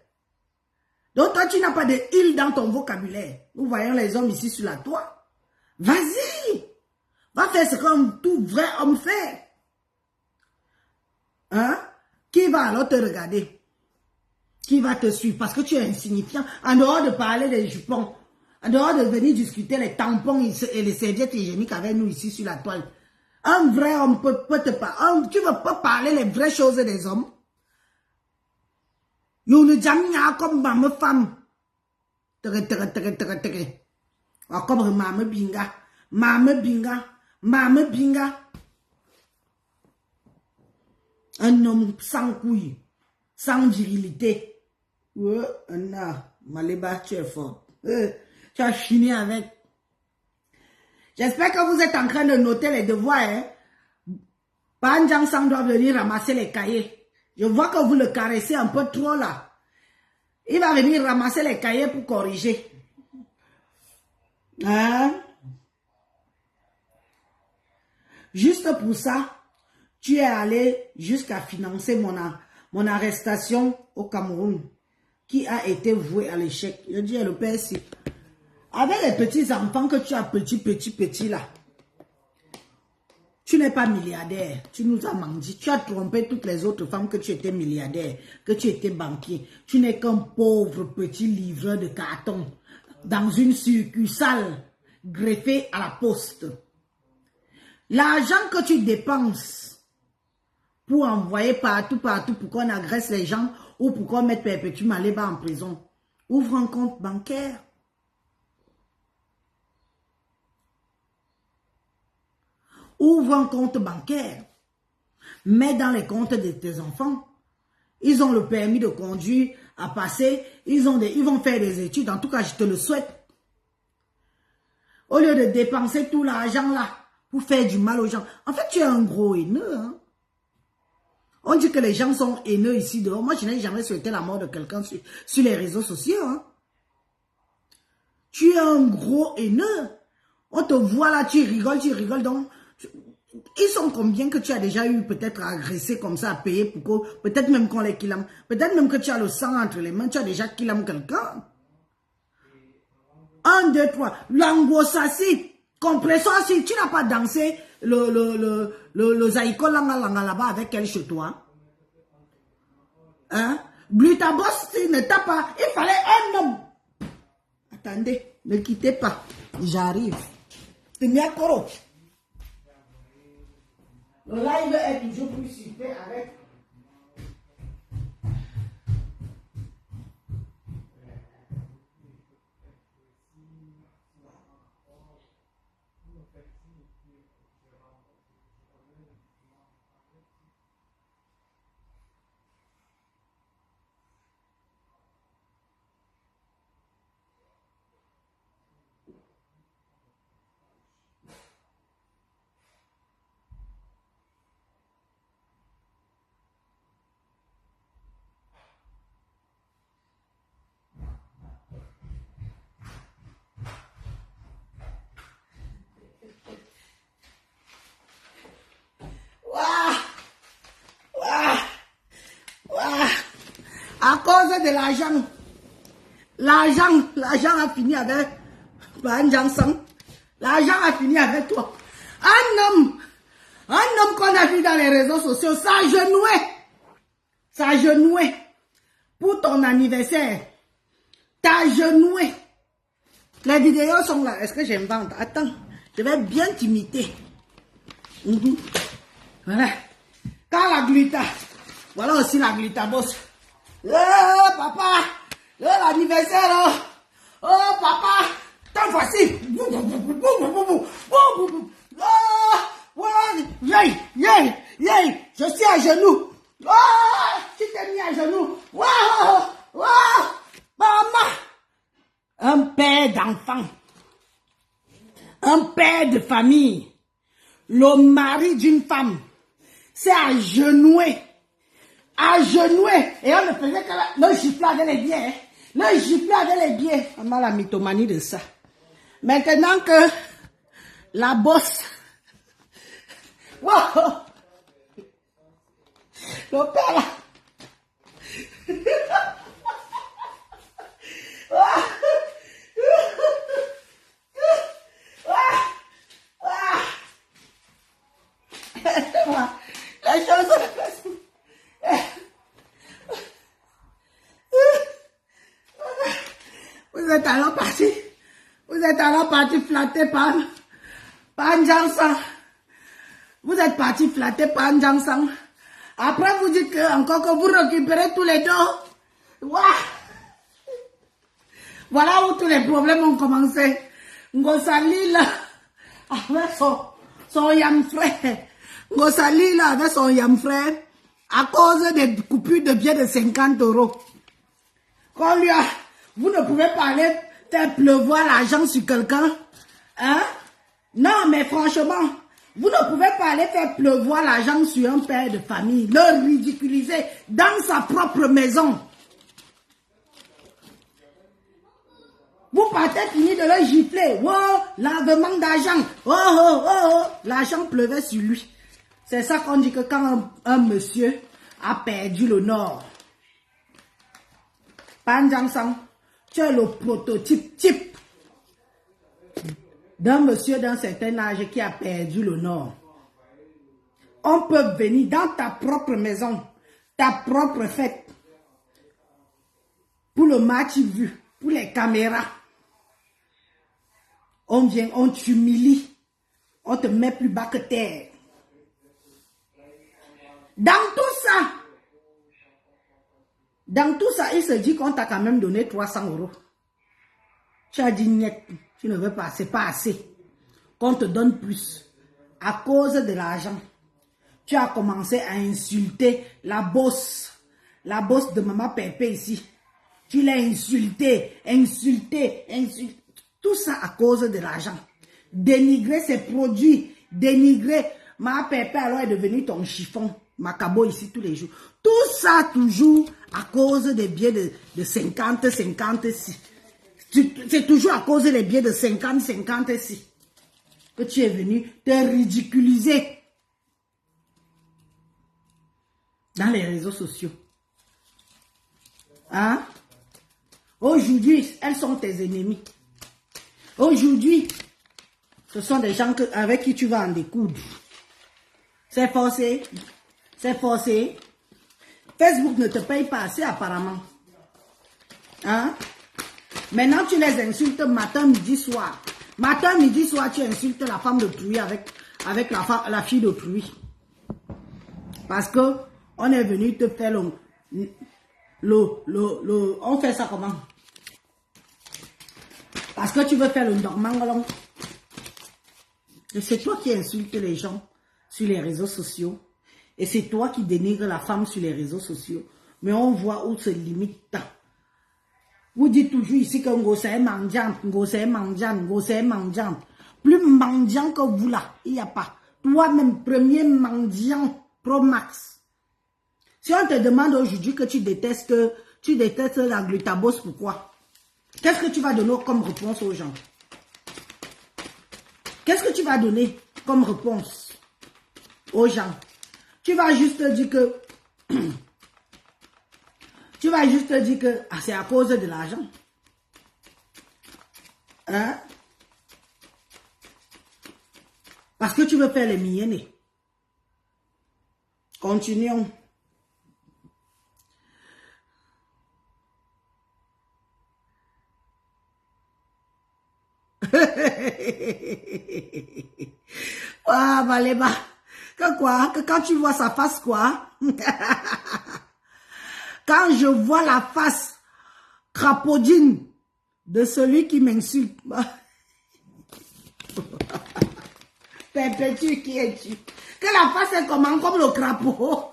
Donc toi, tu n'as pas de il dans ton vocabulaire. Nous voyons les hommes ici sur la toile. Vas-y. Va faire ce qu'un tout vrai homme fait. Hein? Qui va alors te regarder? Qui va te suivre? Parce que tu es insignifiant. En dehors de parler des jupons, en dehors de venir discuter les tampons et les serviettes hygiéniques avec nous ici sur la toile. Un vrai homme peut te parler. Tu ne veux pas parler les vraies choses des hommes? Yo ne jamais comme ma femme. Comme maman binga. Maman binga. Un homme sans couilles, sans virilité. Ouais, Maléba, tu es fort. Tu as fini avec. J'espère que vous êtes en train de noter les devoirs. Hein? Panjang Sang doit venir ramasser les cahiers. Je vois que vous le caressez un peu trop là. Il va venir ramasser les cahiers pour corriger. Hein? Juste pour ça, tu es allé jusqu'à financer mon arrestation au Cameroun, qui a été vouée à l'échec. Je dis à le père, si, avec les petits enfants que tu as petit là, Tu n'es pas milliardaire. Tu nous as menti. Tu as trompé toutes les autres femmes que tu étais milliardaire, que tu étais banquier. Tu n'es qu'un pauvre petit livreur de carton dans une succursale greffée à la poste. L'argent que tu dépenses pour envoyer partout pour qu'on agresse les gens ou pour qu'on mette Perpétue Maleba en prison, ouvre un compte bancaire. Ouvre un compte bancaire. Mets dans les comptes de tes enfants. Ils ont le permis de conduire à passer. Ils vont faire des études. En tout cas, je te le souhaite. Au lieu de dépenser tout l'argent là pour faire du mal aux gens. En fait, tu es un gros haineux. Hein? On dit que les gens sont haineux ici dehors. Moi, je n'ai jamais souhaité la mort de quelqu'un sur les réseaux sociaux. Hein? Tu es un gros haineux. On te voit là, tu rigoles. Donc, ils sont combien que tu as déjà eu peut-être à agresser comme ça, à payer pour que, peut-être même qu'on les killam. Peut-être même que tu as le sang entre les mains, tu as déjà killam quelqu'un. 1, 2, 3. L'angoissassi. Compression, si tu n'as pas dansé le zaïko langa là-bas avec elle chez toi. Hein? Glutabos, ne t'a pas. Il fallait un homme. Attendez, ne quittez pas. J'arrive. Timiakoro. Le live est toujours plus super avec. À cause de l'argent. L'argent a fini avec Banjansang. L'argent a fini avec toi. Un homme qu'on a vu dans les réseaux sociaux s'agenouer pour ton anniversaire. T'agenouer. Les vidéos sont là. Est-ce que j'invente? Attends, je vais bien t'imiter. Voilà. Quand la gluta, voilà aussi la glutabos. Papa, l'anniversaire, oh papa, tant facile. Je suis à genoux. Tu t'es mis à genoux. Maman. Un père d'enfant, un père de famille, le mari d'une femme, c'est agenoué. Et on ne faisait que le gifler avec les biais. Hein? Le gifler avec les biais. On a la mythomanie de ça. Maintenant que la bosse. Wow. Le père là. La chose. Vous êtes alors parti flatter par Njansang. Vous êtes parti flatter par Njansang. Après, vous dites que, encore que vous récupérez tous les deux. Voilà où tous les problèmes ont commencé. Ngosali là, avec son yam frère. Ngosali là, avec son yam frère, à cause des coupures de billets de 50 €. Vous ne pouvez pas aller faire pleuvoir l'argent sur quelqu'un. Hein? Non, mais franchement, vous ne pouvez pas aller faire pleuvoir l'argent sur un père de famille. Le ridiculiser dans sa propre maison. Vous partez fini de le gifler. Oh, lavement d'argent. Oh. L'argent pleuvait sur lui. C'est ça qu'on dit que quand un monsieur a perdu le nord. Panjansang, tu es le prototype type d'un monsieur d'un certain âge qui a perdu le nord. On peut venir dans ta propre maison, ta propre fête, pour le match vu, pour les caméras. On vient, on t'humilie, on te met plus bas que terre. Dans tout ça, il se dit qu'on t'a quand même donné 300 €. Tu as dit net, tu ne veux pas, c'est pas assez. Qu'on te donne plus. À cause de l'argent, tu as commencé à insulter la boss de Maman Pépé ici. Tu l'as insulté. Tout ça à cause de l'argent. Dénigrer ses produits, dénigrer. Maman Pépé alors est devenu ton chiffon. Macabo ici tous les jours. Tout ça toujours à cause des billets de 50 si. C'est toujours à cause des billets de 50 si. Que tu es venu te ridiculiser dans les réseaux sociaux. Hein? Aujourd'hui, elles sont tes ennemis. Aujourd'hui, ce sont des gens avec qui tu vas en découdre. C'est forcé. C'est forcé. Facebook ne te paye pas assez apparemment. Hein? Maintenant, tu les insultes matin, midi, soir. Matin, midi, soir, tu insultes la femme d'autrui avec la fille d'autrui. Parce que on est venu te faire on fait ça comment? Parce que tu veux faire le dormant. Et c'est toi qui insultes les gens sur les réseaux sociaux. Et c'est toi qui dénigres la femme sur les réseaux sociaux. Mais on voit où se limite. Vous dites toujours ici que Ngosse est mendiant. Plus mendiant que vous là, il n'y a pas. Toi-même, premier mendiant pro max. Si on te demande aujourd'hui que tu détestes la glutabose, pourquoi? Qu'est-ce que tu vas donner comme réponse aux gens? Qu'est-ce que tu vas donner comme réponse aux gens? Tu vas juste dire que... c'est à cause de l'argent. Hein? Parce que tu veux faire les millionnaires. Continuons. Ah, Valéba. Que quoi? Que quand tu vois sa face, quoi? Quand je vois la face crapaudine de celui qui m'insulte. Perpétue, qui es-tu? Que la face est comment? Comme le crapaud.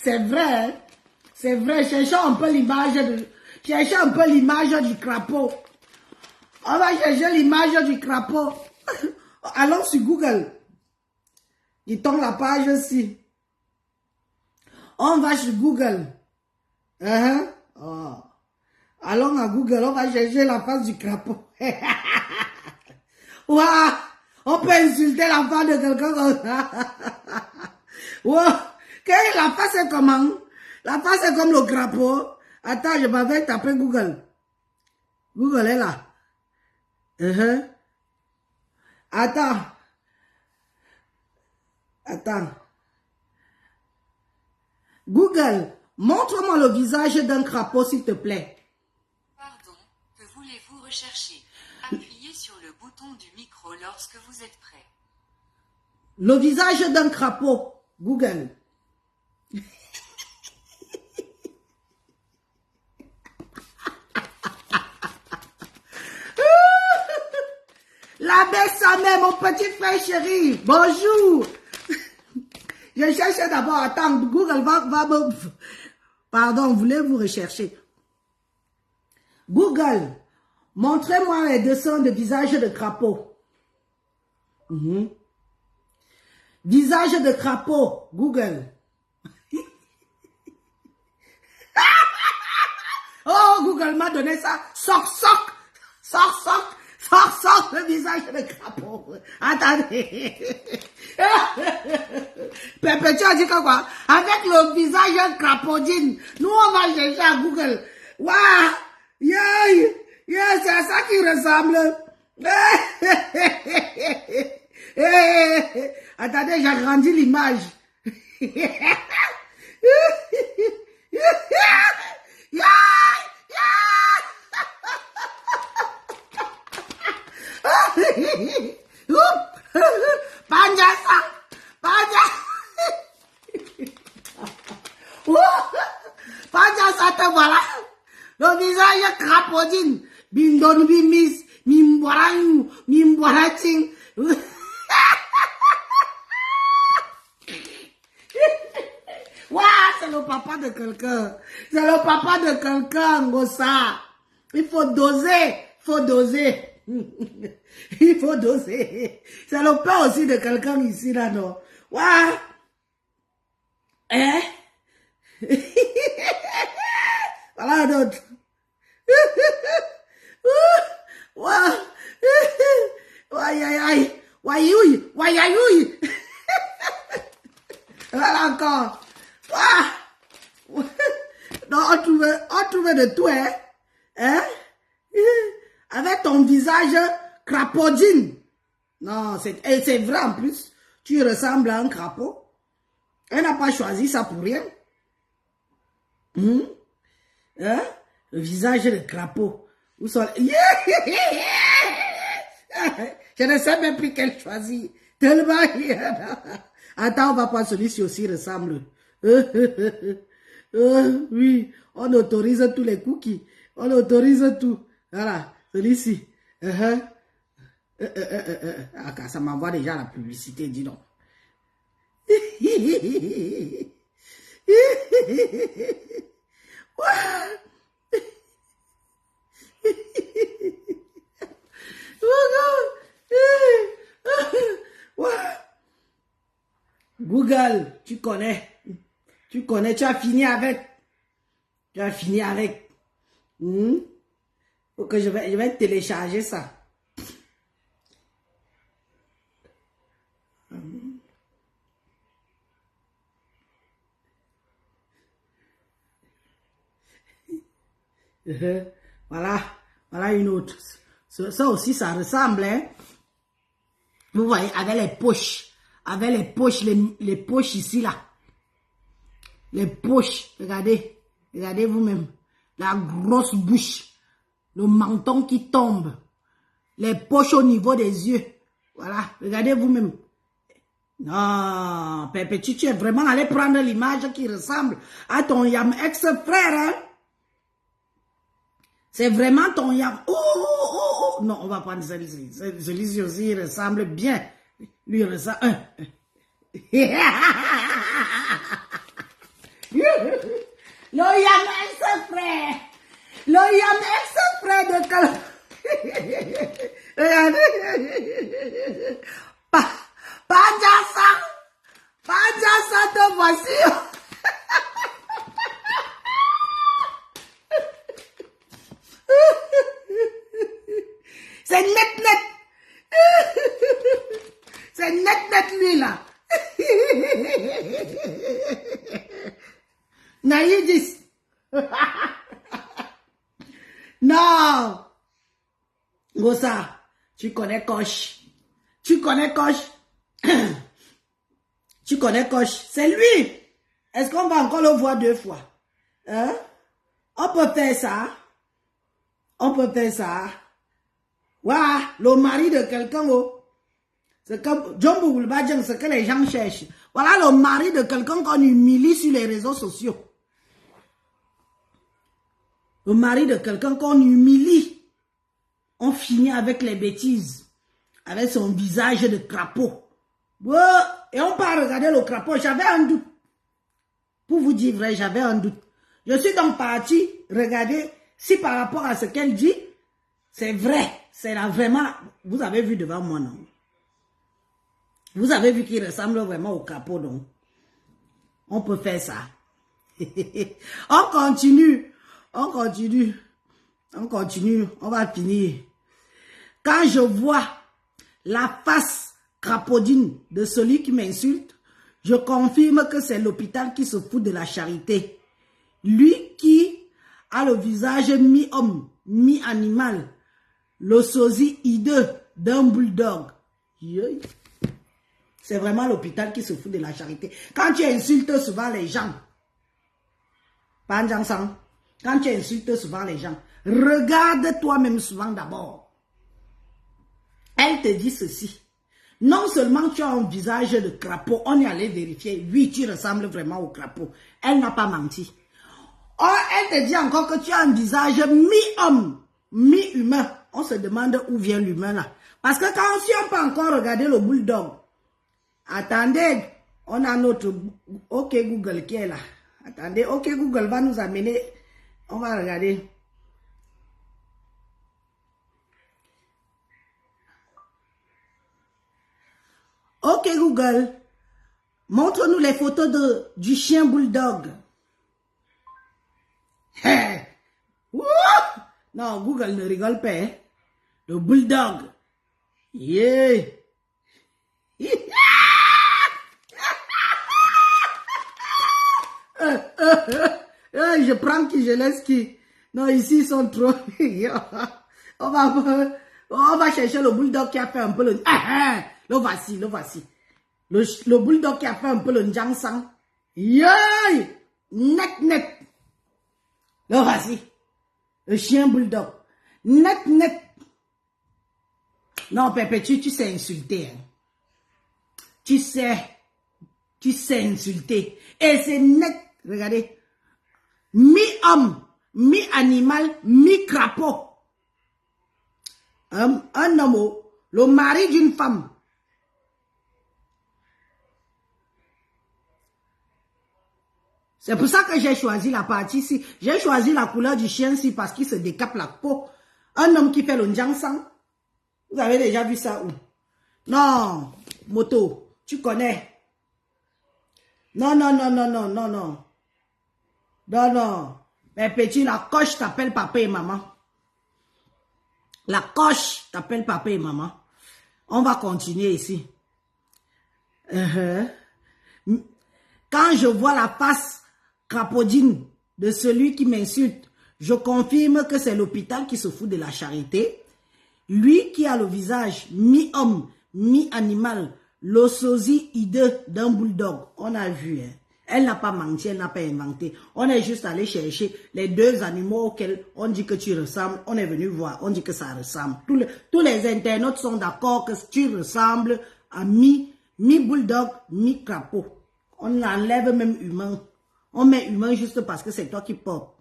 C'est vrai, hein? C'est vrai. Cherchons un peu l'image du crapaud. On va chercher l'image du crapaud. Allons sur Google. Il tombe la page aussi. On va sur Google. Oh. Allons à Google, on va chercher la face du crapaud. Wow. On peut insulter la face de quelqu'un comme ça. Wow. La face est comment? La face est comme le crapaud. Attends, je m'avais tapé Google. Google est là. Attends. Google, montre-moi le visage d'un crapaud, s'il te plaît. Pardon, que voulez-vous rechercher? Appuyez sur le bouton du micro lorsque vous êtes prêt. Le visage d'un crapaud. Google. La baisse sa mère, mon petit frère chéri. Bonjour. Je cherche d'abord. Attends, Google va me... Pardon, voulez-vous rechercher? Google, montrez-moi les dessins de visage de crapaud. Visage de crapaud, Google. Oh, Google m'a donné ça. Soc, le visage de crapaud. Attendez. Pépé, tu as dit quoi? Avec le visage crapaudine, nous on va chercher à Google. Waouh! Yeah, c'est à ça qu'il ressemble. Attendez, j'agrandis l'image. Panjasa, Panjasa te voilà. Le visage crapaudine. Bindon bimis, mimboranou, mimborating. Waouh, c'est le papa de quelqu'un. C'est le papa de quelqu'un, Ngosa. Il faut doser, faut doser. Il faut doser. C'est le père aussi de quelqu'un ici, là, non? Waouh. Hein? Voilà un autre. Waouh. Aïe, aïe, aïe. Waïouille, waïouille. Voilà encore. Non, on trouvait de tout, hein? Hein? Avec ton visage crapaudine. Non, c'est vrai en plus. Tu ressembles à un crapaud. Elle n'a pas choisi ça pour rien. Hein? Le visage de crapaud. Où sont les... Je ne sais même plus quelle choisir. Tellement... Attends, on va pas celui-ci aussi ressemble. Oui, on autorise tous les cookies. On autorise tout. Voilà, celui-ci. Ça m'envoie déjà la publicité, dis donc. Google, tu connais, tu as fini avec. Tu as fini avec. Faut que je vais télécharger ça. Voilà une autre. Ça aussi, ça ressemble, hein. Vous voyez, avec les poches. Avec les poches ici, là. Les poches, regardez. Regardez vous-même. La grosse bouche. Le menton qui tombe. Les poches au niveau des yeux. Voilà, regardez vous-même. Non, Pépé, tu es vraiment allé prendre l'image qui ressemble à ton Yam ex-frère, hein? C'est vraiment ton Yam. Oh. Non, on va prendre celui-ci. Celui-ci aussi ressemble bien. Lui ressemble. Le Yam ex-frère. Le Yam ex-frère de quel... Regardez. Panjasa, te voici. C'est net. C'est net lui là. Naïdis. Non. Gossa, tu connais Koch. Tu connais Koch. Tu connais Koch. C'est lui. Est-ce qu'on va encore le voir 2 fois? Hein? On peut faire ça. On peut faire ça. Waouh, le mari de quelqu'un. Oh. C'est comme John Boulbadjang, ce que les gens cherchent. Voilà le mari de quelqu'un qu'on humilie sur les réseaux sociaux. Le mari de quelqu'un qu'on humilie. On finit avec les bêtises. Avec son visage de crapaud. Ouais. Et on part regarder le crapaud. J'avais un doute. Pour vous dire vrai, j'avais un doute. Je suis donc parti regarder si par rapport à ce qu'elle dit, c'est vrai. C'est là vraiment... Vous avez vu devant moi, non? Vous avez vu qu'il ressemble vraiment au crapaud, donc. On peut faire ça. On continue. On va finir. Quand je vois la face crapaudine de celui qui m'insulte, je confirme que c'est l'hôpital qui se fout de la charité. Lui qui a le visage mi-homme, mi-animal, le sosie hideux d'un bulldog. C'est vraiment l'hôpital qui se fout de la charité. Quand tu insultes souvent les gens, quand tu insultes souvent les gens, regarde toi-même souvent d'abord. Elle te dit ceci. Non seulement tu as un visage de crapaud, on est allé vérifier. Oui, tu ressembles vraiment au crapaud. Elle n'a pas menti. Oh, elle te dit encore que tu as un visage mi-homme, mi-humain. On se demande où vient l'humain là. Parce que quand si on peut encore regarder le bulldog, attendez, on a notre OK Google qui est là. Attendez, OK Google va nous amener. On va regarder. OK Google, montre-nous les photos du chien bulldog. Non, Google ne rigole pas. Hein? Le bulldog. Yeah. Je prends qui, je laisse qui. Non, ici, ils sont trop. on va chercher le bulldog qui a fait un peu le... le voici, le voici. Le bulldog qui a fait un peu le Njangsang. Yeah. Net. Le voici. Le chien bulldog. Net. Non, Pépé, tu sais insulter. Hein. Tu sais insulter. Et c'est net. Regardez. Mi-homme, mi-animal, mi-crapaud. Un homme, le mari d'une femme. C'est pour ça que j'ai choisi la partie ici. J'ai choisi la couleur du chien ici parce qu'il se décape la peau. Un homme qui fait le Njangsang. Vous avez déjà vu ça où? Non, moto, tu connais. Non. Non. Mais petit, la coche t'appelle papa et maman. La coche t'appelle papa et maman. On va continuer ici. Quand je vois la face crapaudine de celui qui m'insulte, je confirme que c'est l'hôpital qui se fout de la charité. Lui qui a le visage mi-homme, mi-animal, le sosie hideux d'un bulldog. On a vu, hein. Elle n'a pas menti, elle n'a pas inventé. On est juste allé chercher les deux animaux auxquels on dit que tu ressembles. On est venu voir, on dit que ça ressemble. Tous les internautes sont d'accord que tu ressembles à mi-bulldog, mi-crapaud. On enlève même humain. On met humain juste parce que c'est toi qui portes.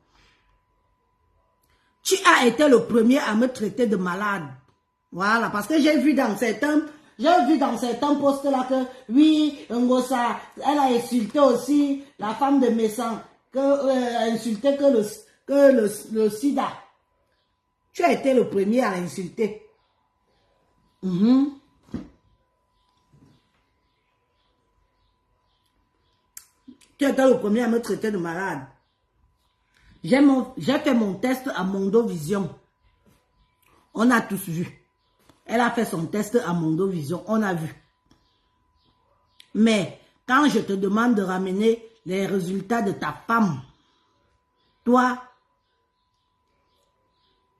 Tu as été le premier à me traiter de malade. Voilà, parce que j'ai vu dans certains postes là que, oui, Ngosa, elle a insulté aussi la femme de Messan, insulté que le sida. Tu as été le premier à l'insulter. Tu as été le premier à me traiter de malade. J'ai fait mon test à Mondovision. On a tous vu. Elle a fait son test à Mondovision. On a vu. Mais quand je te demande de ramener les résultats de ta femme, toi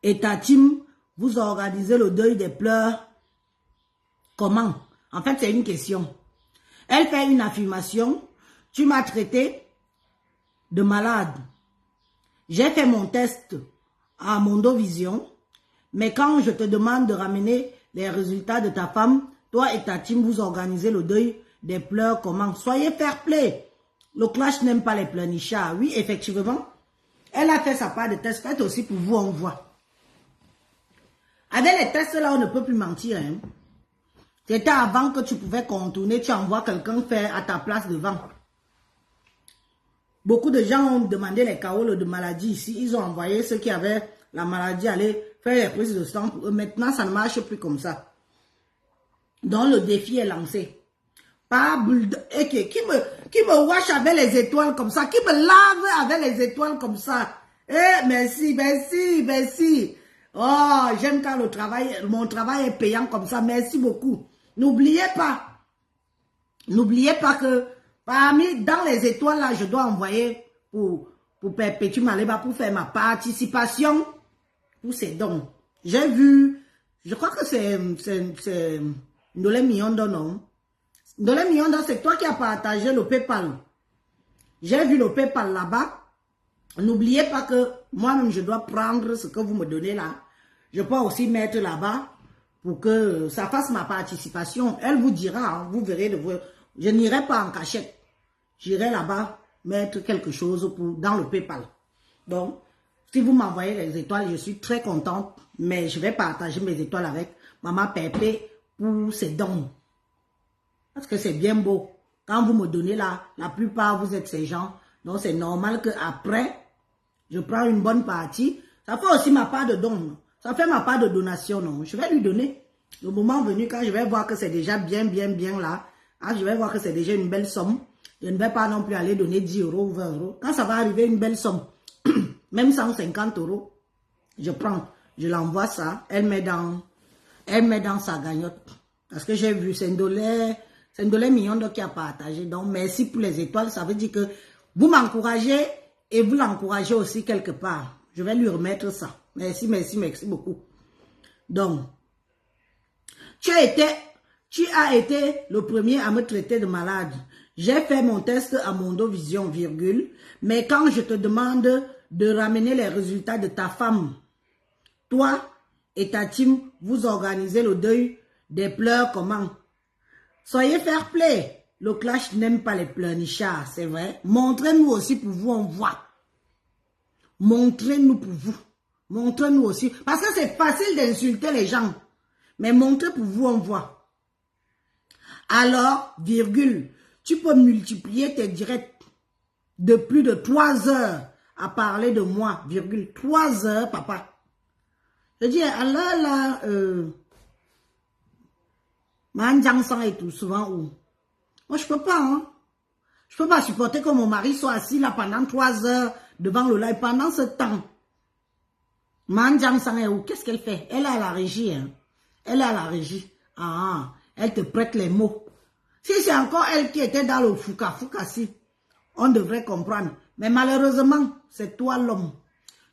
et ta team, vous organisez le deuil des pleurs. Comment? En fait, c'est une question. Elle fait une affirmation. Tu m'as traité de malade. J'ai fait mon test à Mondovision, mais quand je te demande de ramener les résultats de ta femme, toi et ta team, vous organisez le deuil des pleurs comment? Soyez fair play. Le clash n'aime pas les pleurnichards. Oui, effectivement. Elle a fait sa part de test. Faites aussi pour vous, on voit. Avec les tests là, on ne peut plus mentir. Hein. C'était avant que tu pouvais contourner, tu envoies quelqu'un faire à ta place devant. Beaucoup de gens ont demandé les KO de maladie ici. Ils ont envoyé ceux qui avaient la maladie aller faire les prises de sang pour eux. Maintenant, ça ne marche plus comme ça. Donc, le défi est lancé. Pas bulldog. Qui me wash avec les étoiles comme ça? Qui me lave avec les étoiles comme ça? Merci. Oh, j'aime quand mon travail est payant comme ça. Merci beaucoup. N'oubliez pas que dans les étoiles, là, je dois envoyer pour Perpétue Maleba pour faire ma participation pour ces dons. J'ai vu, je crois que c'est Nolé Miondo, non? Dans les millions d'euros, c'est toi qui as partagé le PayPal. J'ai vu le PayPal là-bas. N'oubliez pas que moi-même, je dois prendre ce que vous me donnez là. Je peux aussi mettre là-bas pour que ça fasse ma participation. Elle vous dira, hein, vous verrez de vous. Je n'irai pas en cachette. J'irai là-bas mettre quelque chose dans le PayPal. Donc, si vous m'envoyez les étoiles, je suis très contente. Mais je vais partager mes étoiles avec Maman Pépé pour ses dons. Parce que c'est bien beau. Quand vous me donnez là, la plupart vous êtes ces gens. Donc c'est normal qu'après, je prends une bonne partie. Ça fait aussi ma part de don. Ça fait ma part de donation. Non? Je vais lui donner. Le moment venu, quand je vais voir que c'est déjà bien là, hein, je vais voir que c'est déjà une belle somme. Je ne vais pas non plus aller donner 10 euros ou 20 euros. Quand ça va arriver une belle somme, même 150 euros, je prends, je l'envoie ça. Elle met dans sa cagnotte. Parce que j'ai vu, c'est un dollar million qui a partagé. Donc, merci pour les étoiles. Ça veut dire que vous m'encouragez et vous l'encouragez aussi quelque part. Je vais lui remettre ça. Merci beaucoup. Donc, tu as été le premier à me traiter de malade. J'ai fait mon test à Mondovision, virgule. Mais quand je te demande de ramener les résultats de ta femme, toi et ta team, vous organisez le deuil des pleurs comment? Soyez fair play. Le clash n'aime pas les pleurnichards, c'est vrai. Montrez-nous aussi pour vous, on voit. Montrez-nous pour vous. Montrez-nous aussi. Parce que c'est facile d'insulter les gens. Mais montrez pour vous, on voit. Alors, virgule, tu peux multiplier tes directs de plus de 3 heures à parler de moi, virgule. 3 heures, papa. Je dis, alors là, Manjang et tout, souvent où? Moi, je peux pas, hein. Je peux pas supporter que mon mari soit assis là pendant 3 heures devant le live. Pendant ce temps, Manjang est où? Qu'est-ce qu'elle fait? Elle est à la régie, hein. Elle est à la régie. Ah, elle te prête les mots. Si c'est encore elle qui était dans le fouka si, on devrait comprendre. Mais malheureusement, c'est toi l'homme.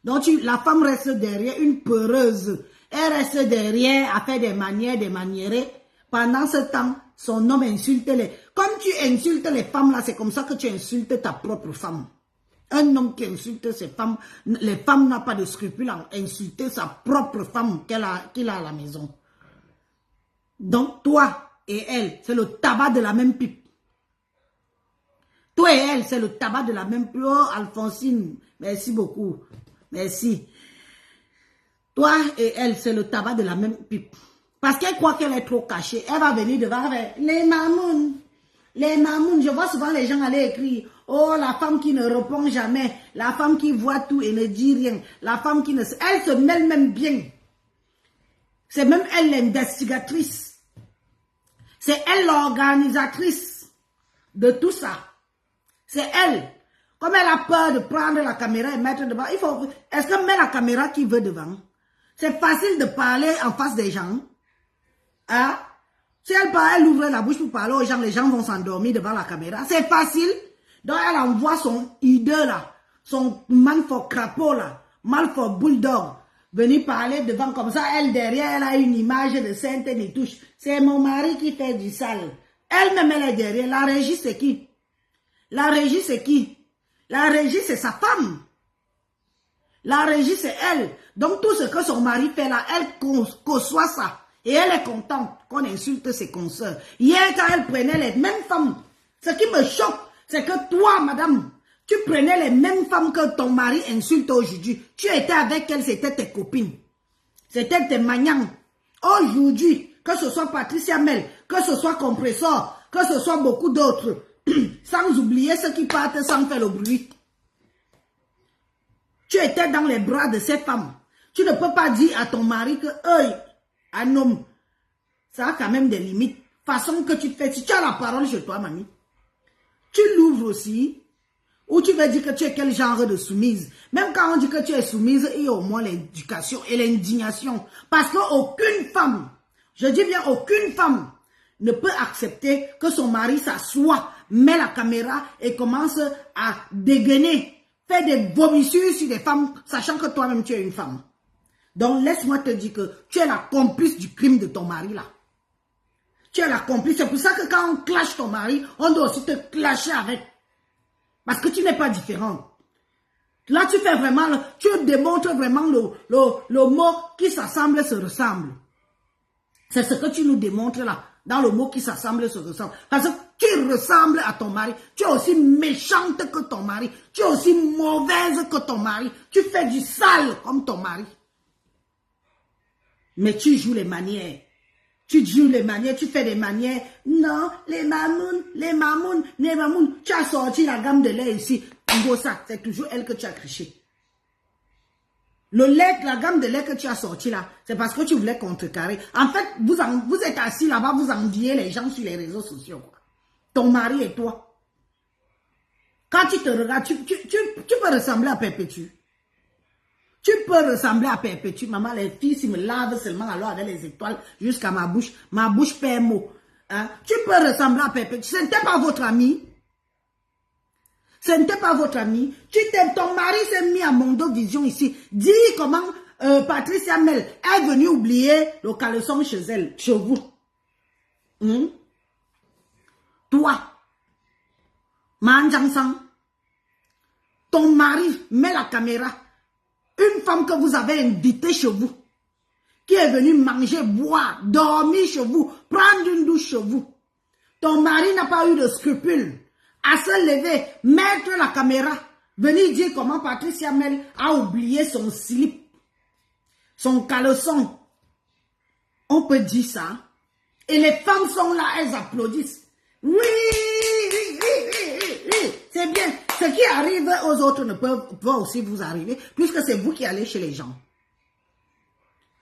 Donc la femme reste derrière, une peureuse. Elle reste derrière à faire des maniérés. Pendant ce temps, son homme insulte les... Comme tu insultes les femmes là, c'est comme ça que tu insultes ta propre femme. Un homme qui insulte ses femmes, les femmes n'ont pas de scrupules à insulter sa propre femme qu'il a à la maison. Donc toi et elle, c'est le tabac de la même pipe. Toi et elle, c'est le tabac de la même pipe. Oh, Alphonsine, merci beaucoup. Merci. Toi et elle, c'est le tabac de la même pipe. Parce qu'elle croit qu'elle est trop cachée. Elle va venir devant avec les mamounes. Les mamounes, je vois souvent les gens aller écrire. Oh, la femme qui ne répond jamais. La femme qui voit tout et ne dit rien. La femme qui ne... Elle se mêle même bien. C'est même elle l'investigatrice. C'est elle l'organisatrice de tout ça. C'est elle. Comme elle a peur de prendre la caméra et mettre devant. Il faut... Est-ce qu'elle met la caméra qui veut devant? C'est facile de parler en face des gens. Hein? Si elle parle, elle ouvre la bouche pour parler aux gens, les gens vont s'endormir devant la caméra. C'est facile. Donc elle envoie son hideux là, son man for crapaud là, mal for bulldog, venir parler devant comme ça. Elle derrière, elle a une image de Sainte Nitouche. C'est mon mari qui fait du sale. Elle-même, elle est derrière. La régie, c'est qui? La régie, c'est qui? La régie, c'est sa femme. La régie, c'est elle. Donc tout ce que son mari fait là, elle conçoit ça. Et elle est contente qu'on insulte ses consoeurs. Hier, quand elle prenait les mêmes femmes, ce qui me choque, c'est que toi, madame, tu prenais les mêmes femmes que ton mari insulte aujourd'hui. Tu étais avec elle, c'était tes copines. C'était tes magnans. Aujourd'hui, que ce soit Patricia Mel, que ce soit Compressor, que ce soit beaucoup d'autres, sans oublier ceux qui partent sans faire le bruit. Tu étais dans les bras de ces femmes. Tu ne peux pas dire à ton mari que, un homme, ça a quand même des limites. Façon que tu fais, si tu as la parole chez toi, mamie, tu l'ouvres aussi, ou tu veux dire que tu es quel genre de soumise. Même quand on dit que tu es soumise, il y a au moins l'éducation et l'indignation. Parce qu'aucune femme, je dis bien aucune femme, ne peut accepter que son mari s'assoie, met la caméra et commence à dégainer, faire des vomissures sur des femmes, sachant que toi-même tu es une femme. Donc laisse-moi te dire que tu es la complice du crime de ton mari là. Tu es la complice. C'est pour ça que quand on clash ton mari, on doit aussi te clasher avec. Parce que tu n'es pas différente. Là, tu fais vraiment, tu démontres vraiment le mot qui s'assemble se ressemble. C'est ce que tu nous démontres là, dans le mot qui s'assemble se ressemble. Parce que tu ressembles à ton mari. Tu es aussi méchante que ton mari. Tu es aussi mauvaise que ton mari. Tu fais du sale comme ton mari. Mais tu joues les manières. Tu joues les manières, tu fais des manières. Non, les mamounes. Tu as sorti la gamme de lait ici. C'est toujours elle que tu as criché. Le lait, la gamme de lait que tu as sorti là, c'est parce que tu voulais contrecarrer. En fait, vous êtes assis là-bas, vous enviez les gens sur les réseaux sociaux. Ton mari et toi. Quand tu te regardes, tu peux ressembler à Perpétue. Tu peux ressembler à Perpétue. Maman, les filles, s'ils me lavent seulement alors avec les étoiles jusqu'à ma bouche perd mot. Hein? Tu peux ressembler à Perpétue. Ce n'était pas votre ami. Ce n'était pas votre ami. Ton mari s'est mis à Mondovision ici. Dis comment Patricia Mel est venue oublier le caleçon chez elle, chez vous. Toi, Manjansang, ton mari met la caméra. Une femme que vous avez invitée chez vous, qui est venue manger, boire, dormir chez vous, prendre une douche chez vous. Ton mari n'a pas eu de scrupules à se lever, mettre la caméra, venir dire comment Patricia Mel a oublié son slip, son caleçon. On peut dire ça. Et les femmes sont là, elles applaudissent. Oui, c'est bien. Ce qui arrive aux autres ne peut aussi vous arriver, puisque c'est vous qui allez chez les gens.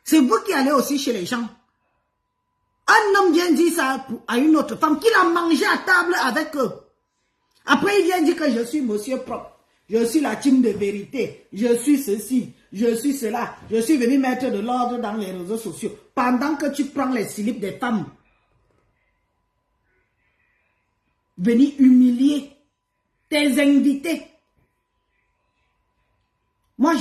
C'est vous qui allez aussi chez les gens. Un homme vient dire ça à une autre femme qu'il a mangé à table avec eux. Après, il vient dire que je suis monsieur propre. Je suis la team de vérité. Je suis ceci. Je suis cela. Je suis venu mettre de l'ordre dans les réseaux sociaux. Pendant que tu prends les slips des femmes. Venir humilier tes invités. Moi,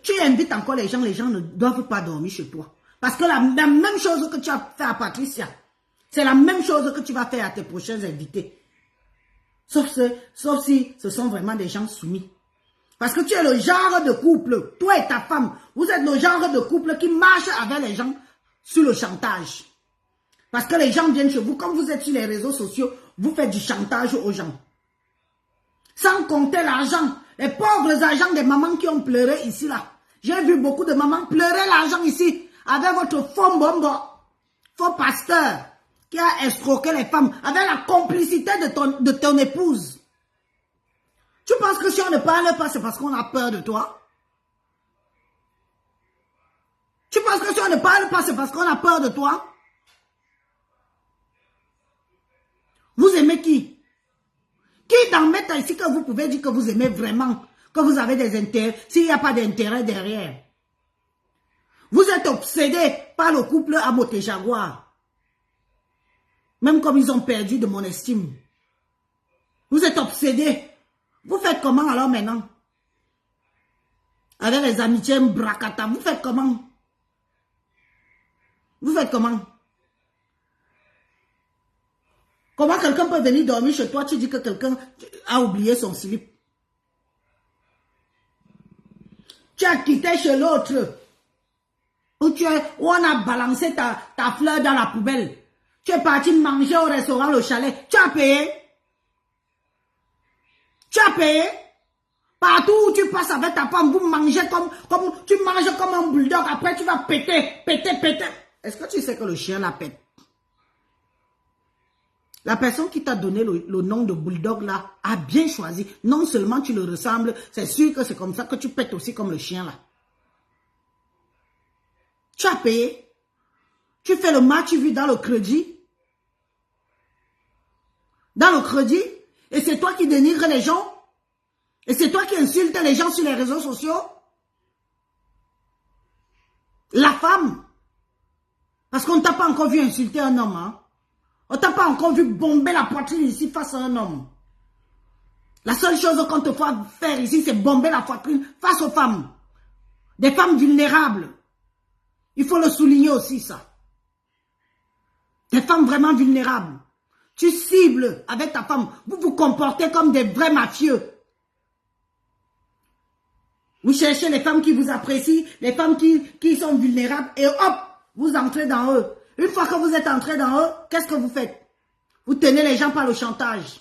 tu invites encore les gens ne doivent pas dormir chez toi. Parce que la même chose que tu as fait à Patricia, c'est la même chose que tu vas faire à tes prochains invités. Sauf si ce sont vraiment des gens soumis. Parce que tu es le genre de couple, toi et ta femme, vous êtes le genre de couple qui marche avec les gens sur le chantage. Parce que les gens viennent chez vous, comme vous êtes sur les réseaux sociaux, vous faites du chantage aux gens. Sans compter l'argent, les pauvres agents des mamans qui ont pleuré ici là. J'ai vu beaucoup de mamans pleurer l'argent ici avec votre faux bombo, faux pasteur qui a escroqué les femmes avec la complicité de ton épouse. Tu penses que si on ne parle pas, c'est parce qu'on a peur de toi? Tu penses que si on ne parle pas, c'est parce qu'on a peur de toi? Vous aimez qui? Qui dans Meta ici que vous pouvez dire que vous aimez vraiment, que vous avez des intérêts, s'il n'y a pas d'intérêt derrière? Vous êtes obsédé par le couple Amoté Jaguar. Même comme ils ont perdu de mon estime. Vous êtes obsédé. Vous faites comment alors maintenant? Avec les amitiés Mbrakata, vous faites comment? Vous faites comment? Comment quelqu'un peut venir dormir chez toi, tu dis que quelqu'un a oublié son slip? Tu as quitté chez l'autre. Où on a balancé ta fleur dans la poubelle. Tu es parti manger au restaurant, le chalet. Tu as payé? Tu as payé? Partout où tu passes avec ta femme, vous mangez tu manges comme un bulldog. Après, tu vas péter. Est-ce que tu sais que le chien la pète? La personne qui t'a donné le nom de bulldog là a bien choisi. Non seulement tu le ressembles, c'est sûr que c'est comme ça que tu pètes aussi comme le chien là. Tu as payé. Tu fais le match vu dans le crédit. Dans le crédit. Et c'est toi qui dénigres les gens. Et c'est toi qui insultes les gens sur les réseaux sociaux. La femme. Parce qu'on ne t'a pas encore vu insulter un homme. Hein? On ne t'a pas encore vu bomber la poitrine ici face à un homme. La seule chose qu'on te fait faire ici, c'est bomber la poitrine face aux femmes. Des femmes vulnérables. Il faut le souligner aussi, ça. Des femmes vraiment vulnérables. Tu cibles avec ta femme. Vous vous comportez comme des vrais mafieux. Vous cherchez les femmes qui vous apprécient, les femmes qui sont vulnérables et hop, vous entrez dans eux. Une fois que vous êtes entré dans eux, qu'est-ce que vous faites? Vous tenez les gens par le chantage.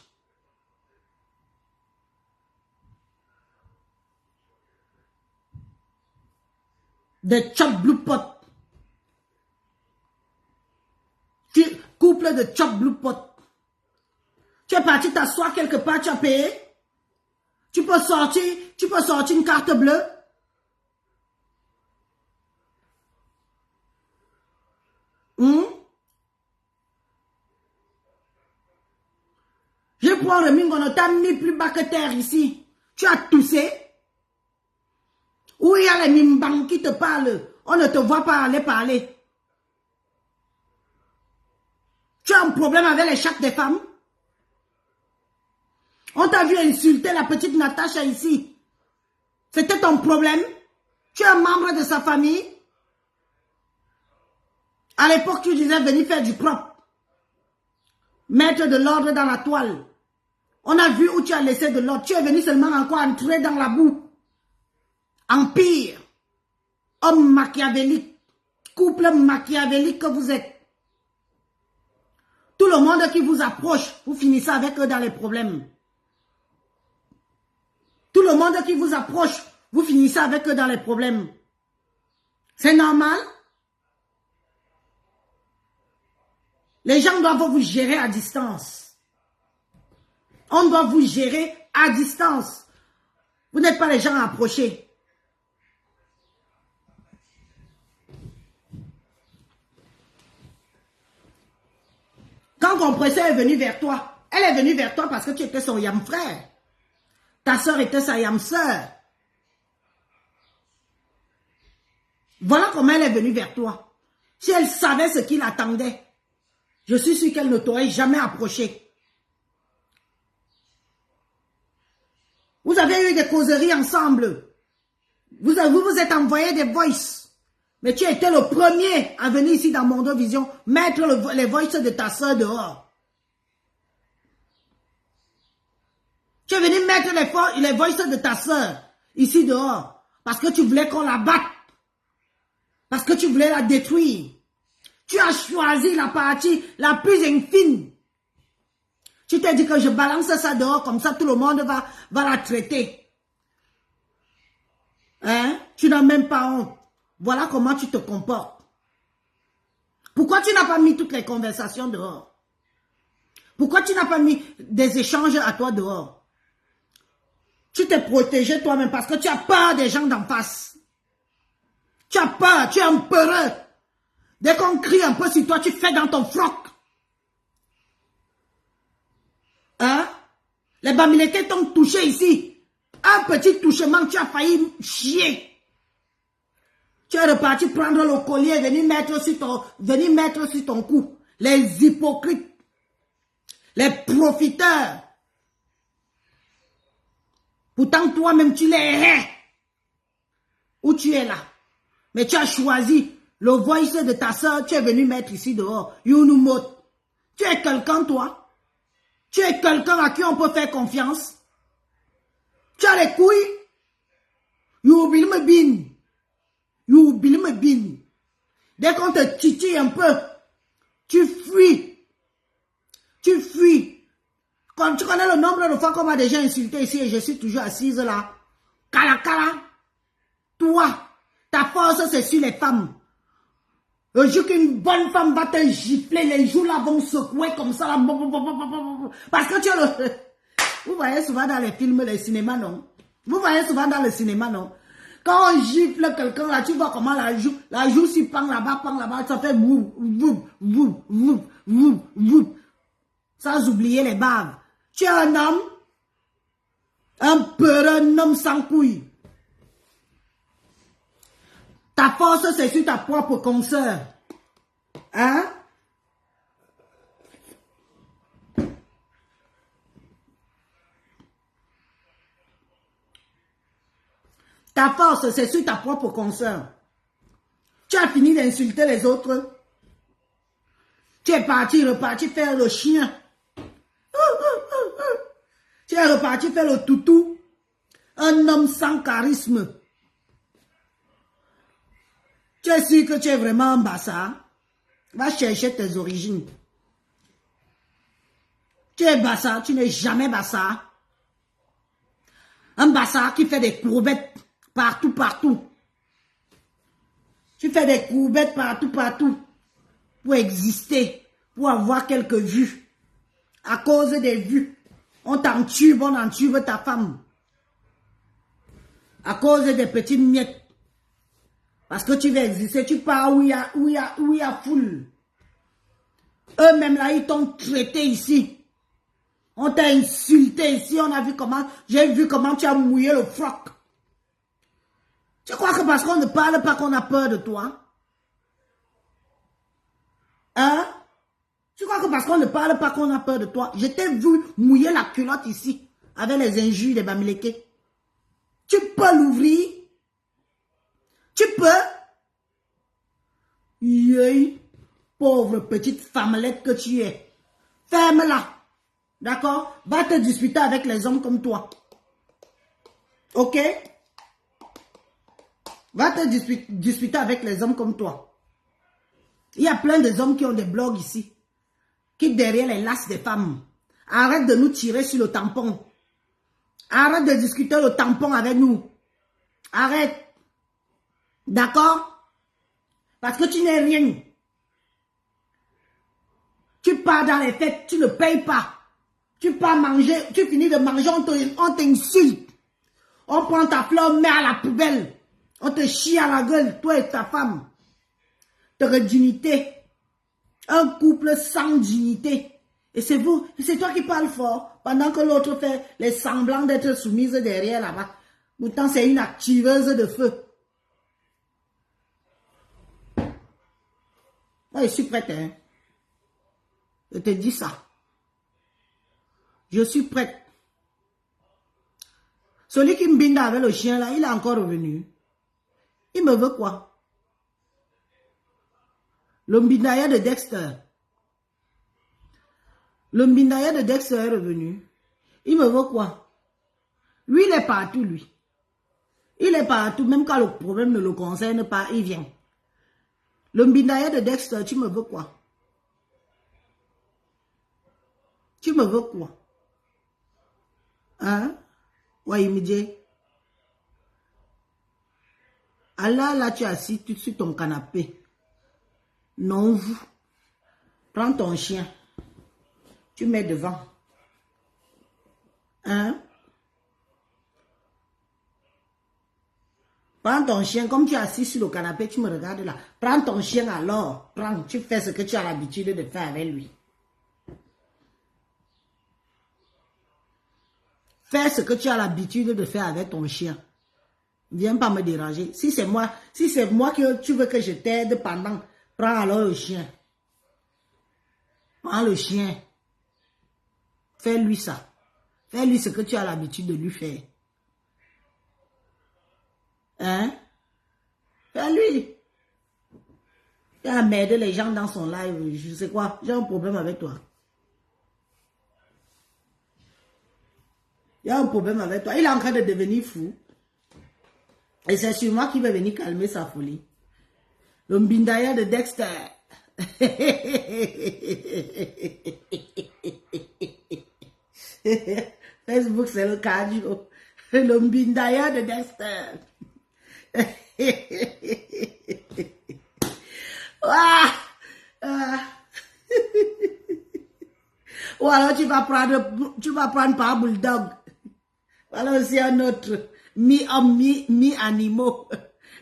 Des chop blue pot. Couple de chop blue pot. Tu es parti t'asseoir quelque part, tu as payé. Tu peux sortir une carte bleue. Je prends le mingo, on t'a mis plus bas que terre ici. Tu as toussé. Où il y a les mimbang qui te parlent. On ne te voit pas aller parler. Tu as un problème avec les chats des femmes. On t'a vu insulter la petite Natacha ici. C'était ton problème. Tu es un membre de sa famille. À l'époque, tu disais venir faire du propre. Mettre de l'ordre dans la toile. On a vu où tu as laissé de l'ordre. Tu es venu seulement encore entrer dans la boue. Empire. Homme machiavélique. Couple machiavélique que vous êtes. Tout le monde qui vous approche, vous finissez avec eux dans les problèmes. Tout le monde qui vous approche, vous finissez avec eux dans les problèmes. C'est normal. Les gens doivent vous gérer à distance. On doit vous gérer à distance. Vous n'êtes pas les gens à approcher. Quand Compresseur est venu vers toi, elle est venue vers toi parce que tu étais son yam frère. Ta soeur était sa yam sœur. Voilà comment elle est venue vers toi. Si elle savait ce qu'il attendait, je suis sûr qu'elle ne t'aurait jamais approché. Vous avez eu des causeries ensemble. Vous vous êtes envoyé des voices. Mais tu étais le premier à venir ici dans Mondo Vision, mettre les voices de ta soeur dehors. Tu es venu mettre les voices de ta soeur ici dehors. Parce que tu voulais qu'on la batte. Parce que tu voulais la détruire. Tu as choisi la partie la plus infime. Tu t'es dit que je balance ça dehors, comme ça tout le monde va la traiter. Hein? Tu n'as même pas honte. Voilà comment tu te comportes. Pourquoi tu n'as pas mis toutes les conversations dehors? Pourquoi tu n'as pas mis des échanges à toi dehors? Tu t'es protégé toi-même parce que tu as peur des gens d'en face. Tu as peur, tu es un peureux. Dès qu'on crie un peu sur toi, tu fais dans ton froc. Hein? Les Bamileke t'ont touché ici. Un petit touchement, tu as failli chier. Tu es reparti prendre le collier et venir mettre sur ton cou. Les hypocrites. Les profiteurs. Pourtant, toi-même, tu les hais. Où tu es là. Mais tu as choisi le voice de ta soeur, tu es venu mettre ici dehors. Younoumout. Tu es quelqu'un, toi. Tu es quelqu'un à qui on peut faire confiance. Tu as les couilles. Youbil me bin. Youbil me bin. Dès qu'on te titille un peu, tu fuis. Tu fuis. Comme tu connais le nombre de fois qu'on m'a déjà insulté ici et je suis toujours assise là. Kala kala. Toi, ta force c'est sur les femmes. Le jour qu'une bonne femme va te gifler, les joues là vont secouer comme ça là. Parce que tu as le... Vous voyez souvent dans les films, les cinémas, non? Vous voyez souvent dans le cinéma, non? Quand on gifle quelqu'un là, tu vois comment la joue s'y pend là-bas, ça fait boum, boum, boum, boum, boum, boum. Sans oublier les baves. Tu es un homme, un peureux, un homme sans couilles. Ta force, c'est sur ta propre consoeur. Hein? Ta force, c'est sur ta propre consoeur. Tu as fini d'insulter les autres. Tu Tu es parti, reparti faire le chien. Tu es reparti faire le toutou. Un homme sans charisme. Tu es sûr que tu es vraiment un bassa? Va chercher tes origines. Tu es bassa, tu n'es jamais bassa. Un bassa qui fait des courbettes partout, partout. Tu fais des courbettes partout, partout. Pour exister, pour avoir quelques vues. À cause des vues. On t'entube, on entube ta femme. À cause des petites miettes. Parce que tu veux exister, tu pars où il y a foule. Eux-mêmes là, ils t'ont traité ici. On t'a insulté ici, on a vu comment, j'ai vu comment tu as mouillé le froc. Tu crois que parce qu'on ne parle pas qu'on a peur de toi? Hein? Tu crois que parce qu'on ne parle pas qu'on a peur de toi? Je t'ai vu mouiller la culotte ici, avec les injures des Bamileke. Tu peux l'ouvrir? Tu peux? Yey, pauvre petite femmelette que tu es. Ferme-la. D'accord? Va te disputer avec les hommes comme toi. Ok? Va te disputer avec les hommes comme toi. Il y a plein de hommes qui ont des blogs ici. Qui derrière les lasses des femmes. Arrête de nous tirer sur le tampon. Arrête de discuter le tampon avec nous. Arrête. D'accord? Parce que tu n'es rien. Tu pars dans les fêtes, tu ne payes pas. Tu pars manger, tu finis de manger, on t'insulte. On prend ta fleur, on met à la poubelle. On te chie à la gueule, toi et ta femme. Ta dignité. Un couple sans dignité. Et c'est vous, c'est toi qui parles fort, pendant que l'autre fait les semblants d'être soumise derrière là-bas. Pourtant, c'est une activeuse de feu. Moi, je suis prête, hein. Je te dis ça. Je suis prête. Celui qui me binde avec le chien là, il est encore revenu. Il me veut quoi? Le mbindaya de Dexter. Le mbindaya de Dexter est revenu. Il me veut quoi? Lui, il est partout, lui. Il est partout, même quand le problème ne le concerne pas, il vient. Le mbindaya de Dexter, tu me veux quoi? Tu me veux quoi? Hein? Ouais, il me dit. Allah, là, tu es assis sur ton canapé. Non, vous. Prends ton chien. Tu mets devant. Hein? Prends ton chien, comme tu es assis sur le canapé, tu me regardes là. Prends ton chien alors. Prends, tu fais ce que tu as l'habitude de faire avec lui. Fais ce que tu as l'habitude de faire avec ton chien. Viens pas me déranger. Si c'est moi que tu veux que je t'aide pendant, prends alors le chien. Prends le chien. Fais-lui ça. Fais-lui ce que tu as l'habitude de lui faire. Hein? Fais-lui. Tu as emmerdé les gens dans son live. Je sais quoi. J'ai un problème avec toi. Il y a un problème avec toi. Il est en train de devenir fou. Et c'est sur moi qui va venir calmer sa folie. Le mbindaya de Dexter. Facebook, c'est le cardio. Le mbindaya de Dexter. Ou alors tu vas prendre par bulldog. Voilà aussi un autre. Mi-homme, mi-animaux.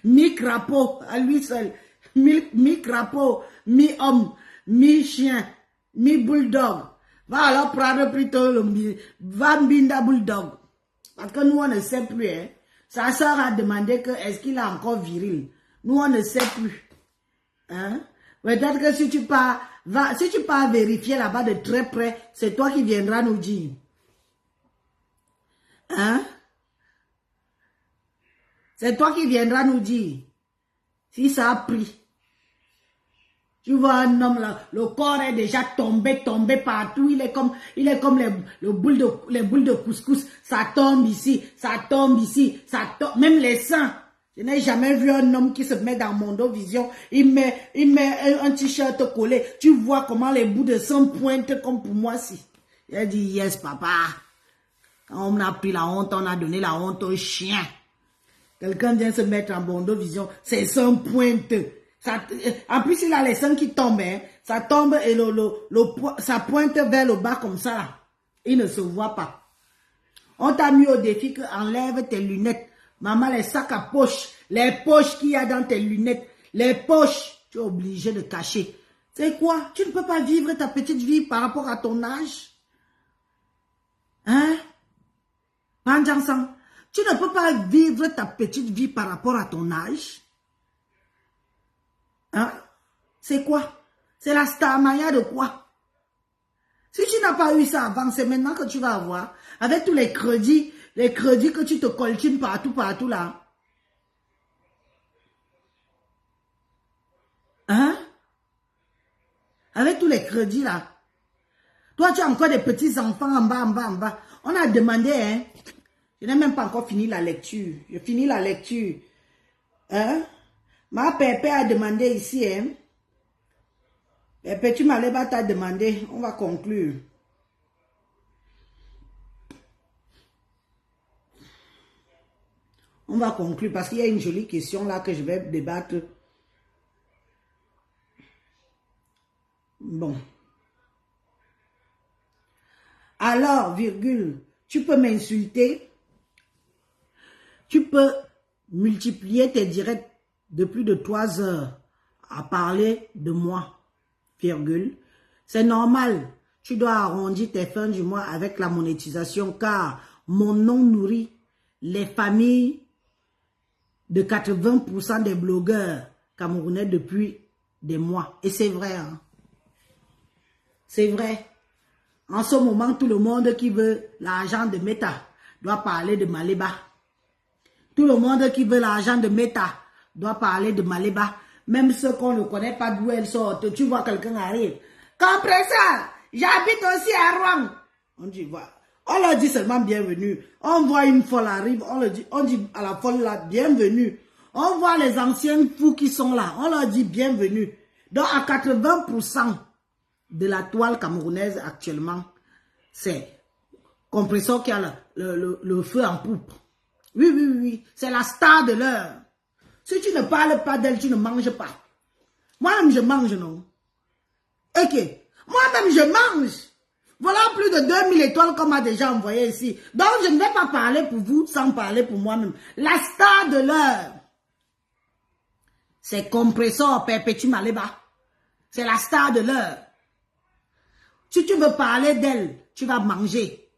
Mi-crapaud, à lui seul. Mi-crapaud, mi-homme, mi-chien, mi-bulldog. Va alors prendre plutôt le Mbinda bulldog. Parce que nous, on ne sait plus. Hein. Sa soeur a demandé que est-ce qu'il est encore viril. Nous, on ne sait plus. Hein? Peut-être que si tu pars vérifier là-bas de très près, c'est toi qui viendras nous dire. Hein? C'est toi qui viendras nous dire si ça a pris. Tu vois un homme là, le corps est déjà tombé partout. Il est comme les boules de couscous. Ça tombe ici, ça tombe ici, ça tombe. Même les seins. Je n'ai jamais vu un homme qui se met dans Mondovision. Il met un t-shirt collé. Tu vois comment les bouts de sang pointent comme pour moi si. Il a dit yes papa. Quand on a pris la honte, on a donné la honte au chien. Quelqu'un vient se mettre en Mondovision, ses seins pointent. Ça, en plus, il a les seins qui tombent, hein. Ça tombe et ça pointe vers le bas comme ça. Là. Il ne se voit pas. On t'a mis au défi que enlève tes lunettes. Maman, les sacs à poche, les poches qu'il y a dans tes lunettes, les poches, tu es obligé de cacher. C'est quoi? Tu ne peux pas vivre ta petite vie par rapport à ton âge? Hein? Panjansang, tu ne peux pas vivre ta petite vie par rapport à ton âge? Hein? C'est quoi? C'est la starmania de quoi? Si tu n'as pas eu ça avant, c'est maintenant que tu vas avoir. Avec tous les crédits que tu te coltines partout là. Hein? Avec tous les crédits là. Toi, tu as encore des petits-enfants en bas. On a demandé, hein? Je n'ai même pas encore fini la lecture. Je finis la lecture. Hein? Ma pépé a demandé ici, hein? Pépé, tu m'allais pas t'a demandé. On va conclure. On va conclure parce qu'il y a une jolie question là que je vais débattre. Bon. Alors, virgule, tu peux m'insulter. Tu peux multiplier tes directs de plus de 3 heures à parler de moi, virgule. C'est normal. Tu dois arrondir tes fins du mois avec la monétisation car mon nom nourrit les familles de 80% des blogueurs camerounais depuis des mois. Et c'est vrai, hein? C'est vrai. En ce moment, tout le monde qui veut l'argent de Meta doit parler de Maléba. Tout le monde qui veut l'argent de Meta doit parler de Maléba. Même ceux qu'on ne connaît pas d'où elles sortent. Tu vois quelqu'un arrive. Compresseur, j'habite aussi à Rouen. On dit, voilà. On leur dit seulement bienvenue. On voit une folle arrive, on dit à la folle là, bienvenue. On voit les anciens fous qui sont là, on leur dit bienvenue. Donc à 80% de la toile camerounaise actuellement, c'est Compresseur qui a le feu en poupe. Oui, c'est la star de l'heure. Si tu ne parles pas d'elle, tu ne manges pas. Moi-même, je mange, non? Ok. Moi-même, je mange. Voilà plus de 2000 étoiles qu'on m'a déjà envoyé ici. Donc, je ne vais pas parler pour vous sans parler pour moi-même. La star de l'heure, c'est Compresseur Perpétue Maléba. C'est la star de l'heure. Si tu veux parler d'elle, tu vas manger.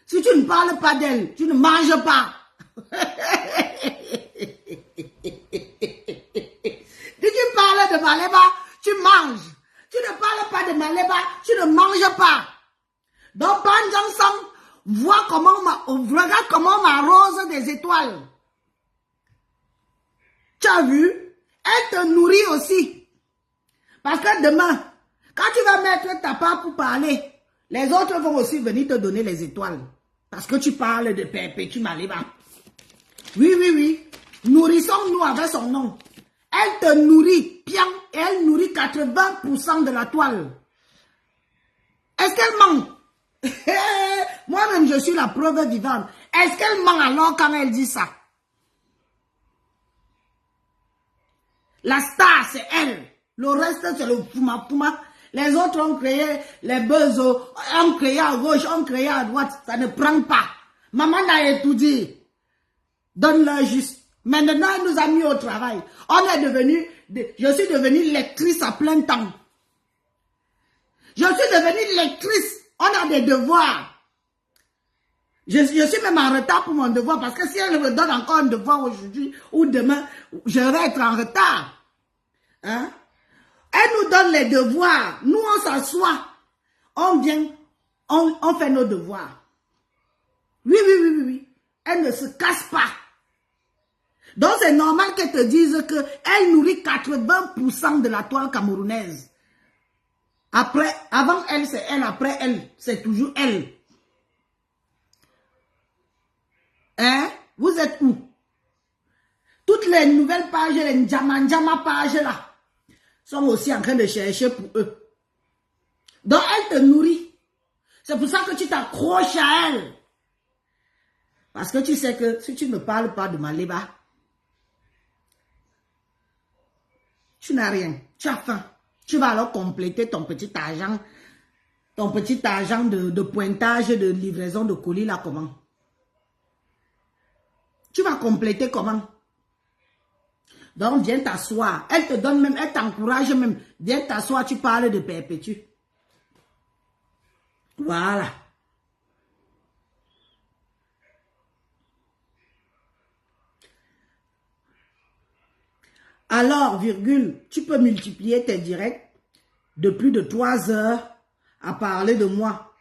Si tu ne parles pas d'elle, tu ne manges pas. Si tu parles de Maléba, tu manges. Tu ne parles pas de Maléba, tu ne manges pas. Donc, Panjansang, regarde comment on m'arrose des étoiles. Tu as vu? Elle te nourrit aussi. Parce que demain, quand tu vas mettre ta part pour parler, les autres vont aussi venir te donner les étoiles. Parce que tu parles de Perpétue Maléba. Oui. Nourrissons-nous avec son nom. Elle te nourrit, bien, et elle nourrit 80% de la toile. Est-ce qu'elle ment? Moi-même, je suis la preuve vivante. Est-ce qu'elle ment alors quand elle dit ça? La star, c'est elle. Le reste, c'est le Puma. Les autres ont créé les buzz, ont créé à gauche, ont créé à droite. Ça ne prend pas. Maman n'a tout dit. Donne-leur juste. Maintenant, elle nous a mis au travail. Je suis devenue lectrice à plein temps. Je suis devenue lectrice. On a des devoirs. Je suis même en retard pour mon devoir parce que si elle me donne encore un devoir aujourd'hui ou demain, je vais être en retard. Hein? Elle nous donne les devoirs. Nous, on s'assoit. On vient, on fait nos devoirs. Oui. Elle ne se casse pas. Donc c'est normal qu'elle te dise qu'elle nourrit 80% de la toile camerounaise. Après, avant elle, c'est elle, après elle, c'est toujours elle. Hein? Vous êtes où? Toutes les nouvelles pages, les Ndjama pages là, sont aussi en train de chercher pour eux. Donc elle te nourrit. C'est pour ça que tu t'accroches à elle. Parce que tu sais que si tu ne parles pas de Maléba, tu n'as rien. Tu as faim. Tu vas alors compléter ton petit argent de pointage, de livraison de colis là, comment? Tu vas compléter comment? Donc, viens t'asseoir. Elle te donne même, elle t'encourage même. Viens t'asseoir, tu parles de Perpétue. Voilà. Alors, virgule, tu peux multiplier tes directs de plus de 3 heures à parler de moi.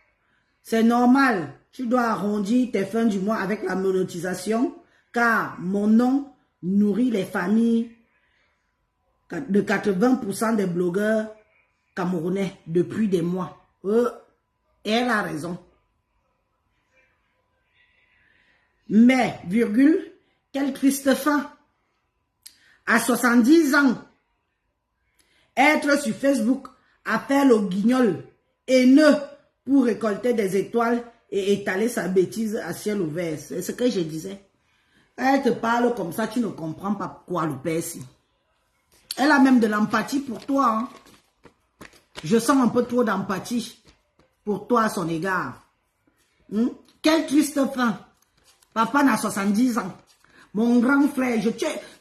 C'est normal. Tu dois arrondir tes fins du mois avec la monétisation, car mon nom nourrit les familles de 80% des blogueurs camerounais depuis des mois. Et elle a raison. Mais, virgule, quelle triste fin. À 70 ans, être sur Facebook à faire le guignol haineux pour récolter des étoiles et étaler sa bêtise à ciel ouvert. C'est ce que je disais. Elle te parle comme ça, tu ne comprends pas quoi le père ici. Elle a même de l'empathie pour toi. Hein. Je sens un peu trop d'empathie pour toi à son égard. Quelle triste fin. Papa n'a 70 ans. Mon grand frère,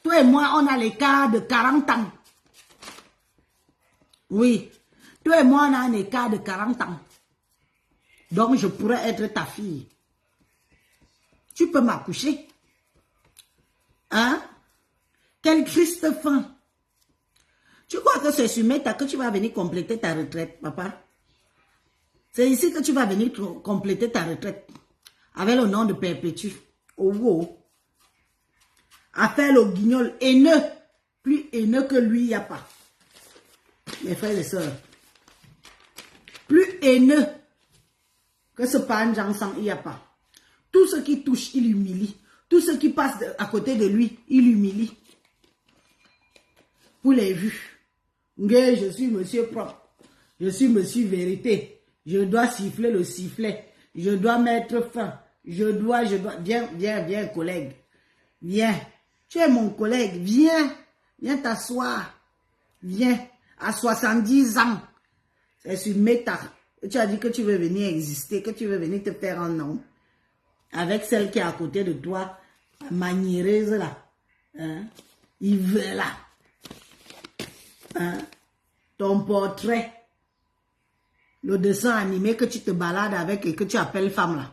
toi et moi, on a l'écart de 40 ans. Oui. Toi et moi, on a un écart de 40 ans. Donc, je pourrais être ta fille. Tu peux m'accoucher. Hein? Quelle triste fin. Tu crois que c'est sur Meta que tu vas venir compléter ta retraite, papa? C'est ici que tu vas venir compléter ta retraite. Avec le nom de Perpétue. Oh, oh. À faire le guignol haineux. Plus haineux que lui, il n'y a pas. Mes frères et sœurs. Plus haineux que ce Panjansan, il n'y a pas. Tout ce qui touche, il humilie. Tout ce qui passe à côté de lui, il humilie. Vous l'avez vu. Je suis monsieur propre. Je suis monsieur vérité. Je dois siffler le sifflet. Je dois mettre fin. Je dois. Viens, collègue. Viens. Tu es mon collègue. Viens t'asseoir. Viens. À 70 ans. C'est sur Meta. Tu as dit que tu veux venir exister, que tu veux venir te faire un nom. Avec celle qui est à côté de toi, maniéreuse là. Hein? Il veut là. Hein? Ton portrait. Le dessin animé que tu te balades avec et que tu appelles femme là.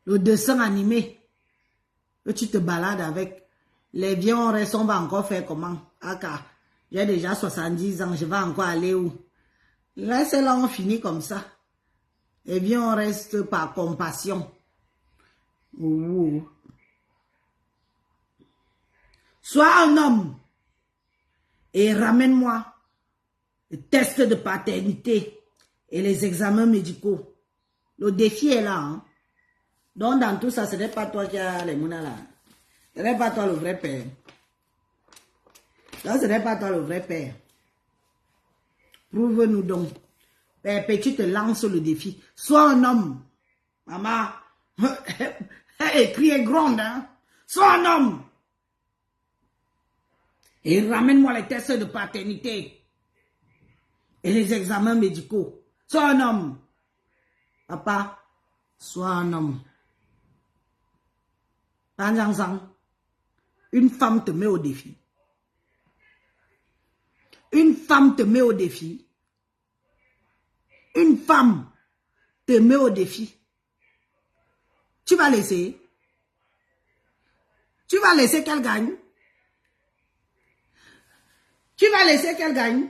Le dessin animé que tu te balades avec. Les vieux on reste, on va encore faire comment? Aka, j'ai déjà 70 ans, je vais encore aller où? Là, c'est là on finit comme ça. Les vieux on reste par compassion. Sois un homme et ramène-moi le test de paternité et les examens médicaux. Le défi est là. Hein? Donc dans tout ça, ce n'est pas toi qui as les mounas là. Ce n'est pas toi le vrai père. Donc ce n'est pas toi le vrai père. Prouve-nous donc. Perpétue te lance le défi. Sois un homme. Maman, elle crie gronde. Hein? Sois un homme. Et ramène-moi les tests de paternité. Et les examens médicaux. Sois un homme. Papa, sois un homme. Une femme te met au défi. Une femme te met au défi. Une femme te met au défi. Tu vas laisser. Tu vas laisser qu'elle gagne. Tu vas laisser qu'elle gagne.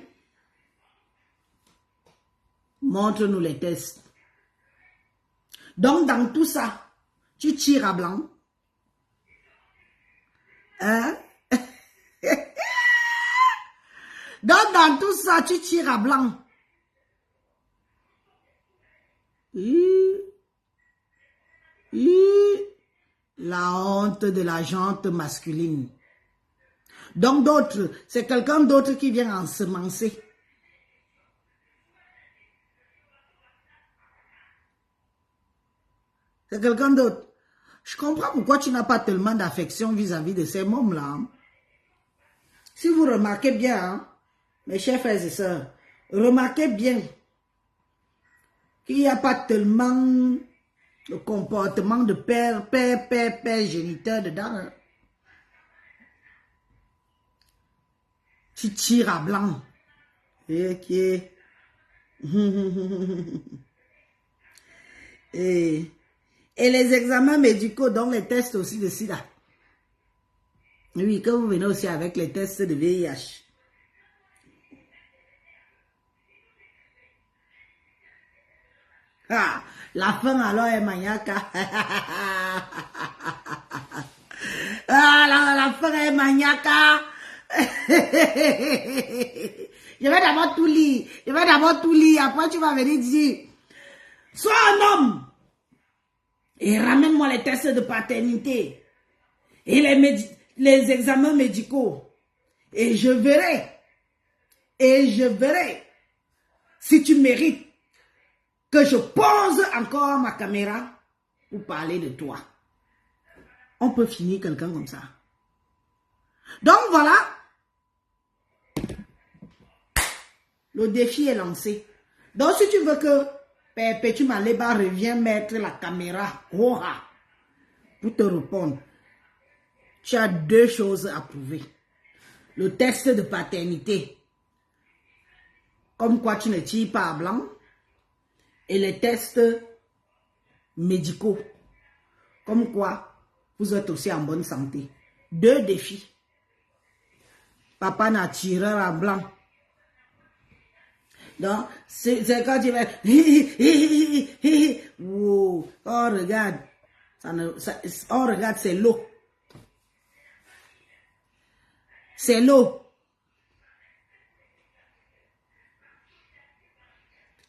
Montre-nous les tests. Donc, dans tout ça, Tu tires à blanc. Hein? Donc, dans tout ça, tu tires à blanc. La honte de la jante masculine. Donc, d'autres, c'est quelqu'un d'autre qui vient ensemencer. C'est quelqu'un d'autre. Je comprends pourquoi tu n'as pas tellement d'affection vis-à-vis de ces mômes-là. Si vous remarquez bien, hein, mes chers frères et sœurs, remarquez bien qu'il n'y a pas tellement de comportement de père géniteur dedans. Tu tires à blanc. Ok. Et les examens médicaux, donc les tests aussi de sida. Oui, que vous venez aussi avec les tests de VIH. Ah, la fin alors est maniaque. Ah, la fin est maniaque. Je vais d'abord tout lire. Après, tu vas venir dire, sois un homme. Et ramène-moi les tests de paternité. Et les examens médicaux. Et je verrai. Si tu mérites que je pose encore ma caméra pour parler de toi. On peut finir quelqu'un comme ça. Donc voilà. Le défi est lancé. Donc si tu veux que Perpétue Maleba revienne mettre la caméra pour te répondre, tu as deux choses à prouver. Le test de paternité. Comme quoi tu ne tires pas à blanc. Et les tests médicaux. Comme quoi vous êtes aussi en bonne santé. Deux défis. Papa n'a tiré à blanc. Donc, c'est quand tu vas... Wow. Oh, regarde. Oh, regarde, c'est l'eau. C'est l'eau.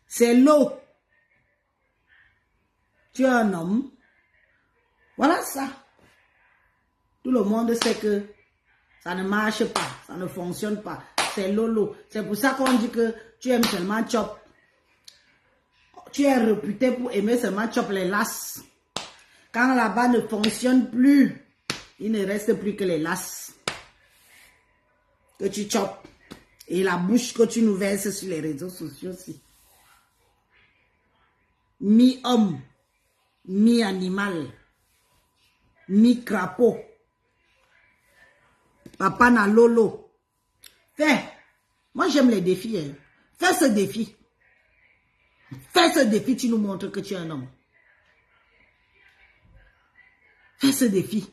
C'est l'eau. Tu es un homme. Voilà ça. Tout le monde sait que ça ne marche pas, ça ne fonctionne pas. C'est lolo. C'est pour ça qu'on dit que tu aimes seulement chop. Tu es réputé pour aimer seulement chop les lasses. Quand là-bas ne fonctionne plus, il ne reste plus que les lasses que tu chopes. Et la bouche que tu nous verses sur les réseaux sociaux aussi. Mi-homme, mi-animal, mi-crapaud. Papa na lolo. Fais. Moi j'aime les défis. Hein. Fais ce défi. Fais ce défi, tu nous montres que tu es un homme. Fais ce défi.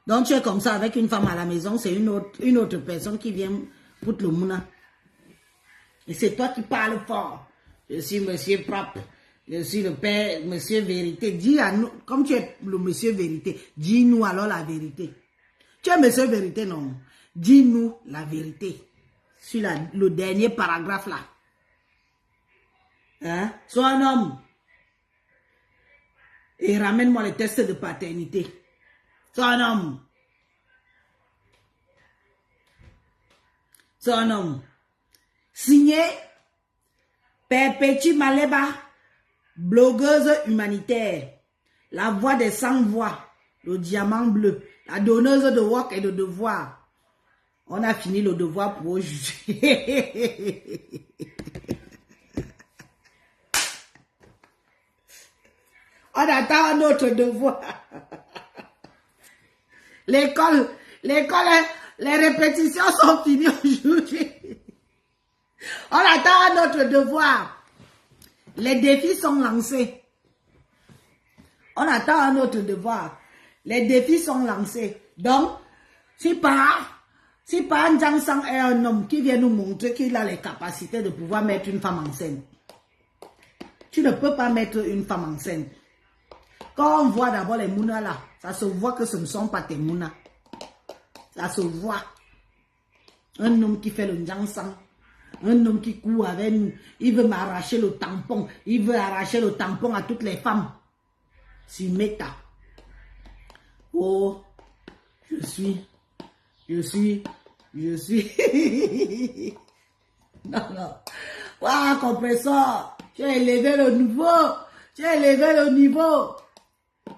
Donc tu es comme ça avec une femme à la maison, c'est une autre personne qui vient pour le mouna. Et c'est toi qui parles fort. Je suis monsieur propre. Je suis le père, monsieur vérité. Dis à nous, comme tu es le monsieur vérité, dis-nous alors la vérité. Tu es monsieur vérité, non? Dis-nous la vérité. Sur le dernier paragraphe là. Hein? Sois un homme. Et ramène-moi les tests de paternité. Sois un homme. Sois un homme. Signé Perpétue Maleba, blogueuse humanitaire, la voix des sans-voix, le diamant bleu, la donneuse de work et de devoir. On a fini le devoir pour aujourd'hui. On attend un autre devoir. L'école, les répétitions sont finies aujourd'hui. On attend un autre devoir. Les défis sont lancés. On attend un autre devoir. Les défis sont lancés. Donc, si par N'Jang Sang est un homme qui vient nous montrer qu'il a les capacités de pouvoir mettre une femme enceinte. Tu ne peux pas mettre une femme enceinte. Quand on voit d'abord les mounas là, ça se voit que ce ne sont pas tes mounas. Ça se voit. Un homme qui fait le njansang. Un homme qui court avec nous. Il veut m'arracher le tampon. Il veut arracher le tampon à toutes les femmes. Sur Meta. Oh, je suis. Non. Waouh, compresseur. Tu as élevé le niveau.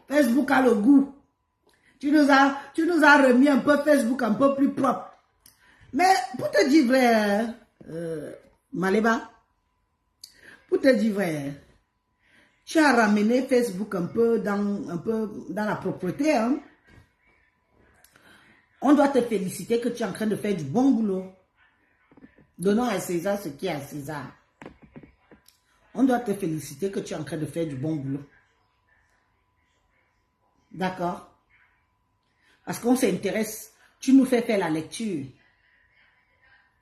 Facebook a le goût. Tu nous as remis un peu Facebook un peu plus propre. Mais pour te dire vrai, Maléba, pour te dire vrai, tu as ramené Facebook un peu dans la propreté. Hein? On doit te féliciter que tu es en train de faire du bon boulot. Donnons à César ce qui est à César. On doit te féliciter que tu es en train de faire du bon boulot. D'accord? Parce qu'on s'intéresse. Tu nous fais faire la lecture.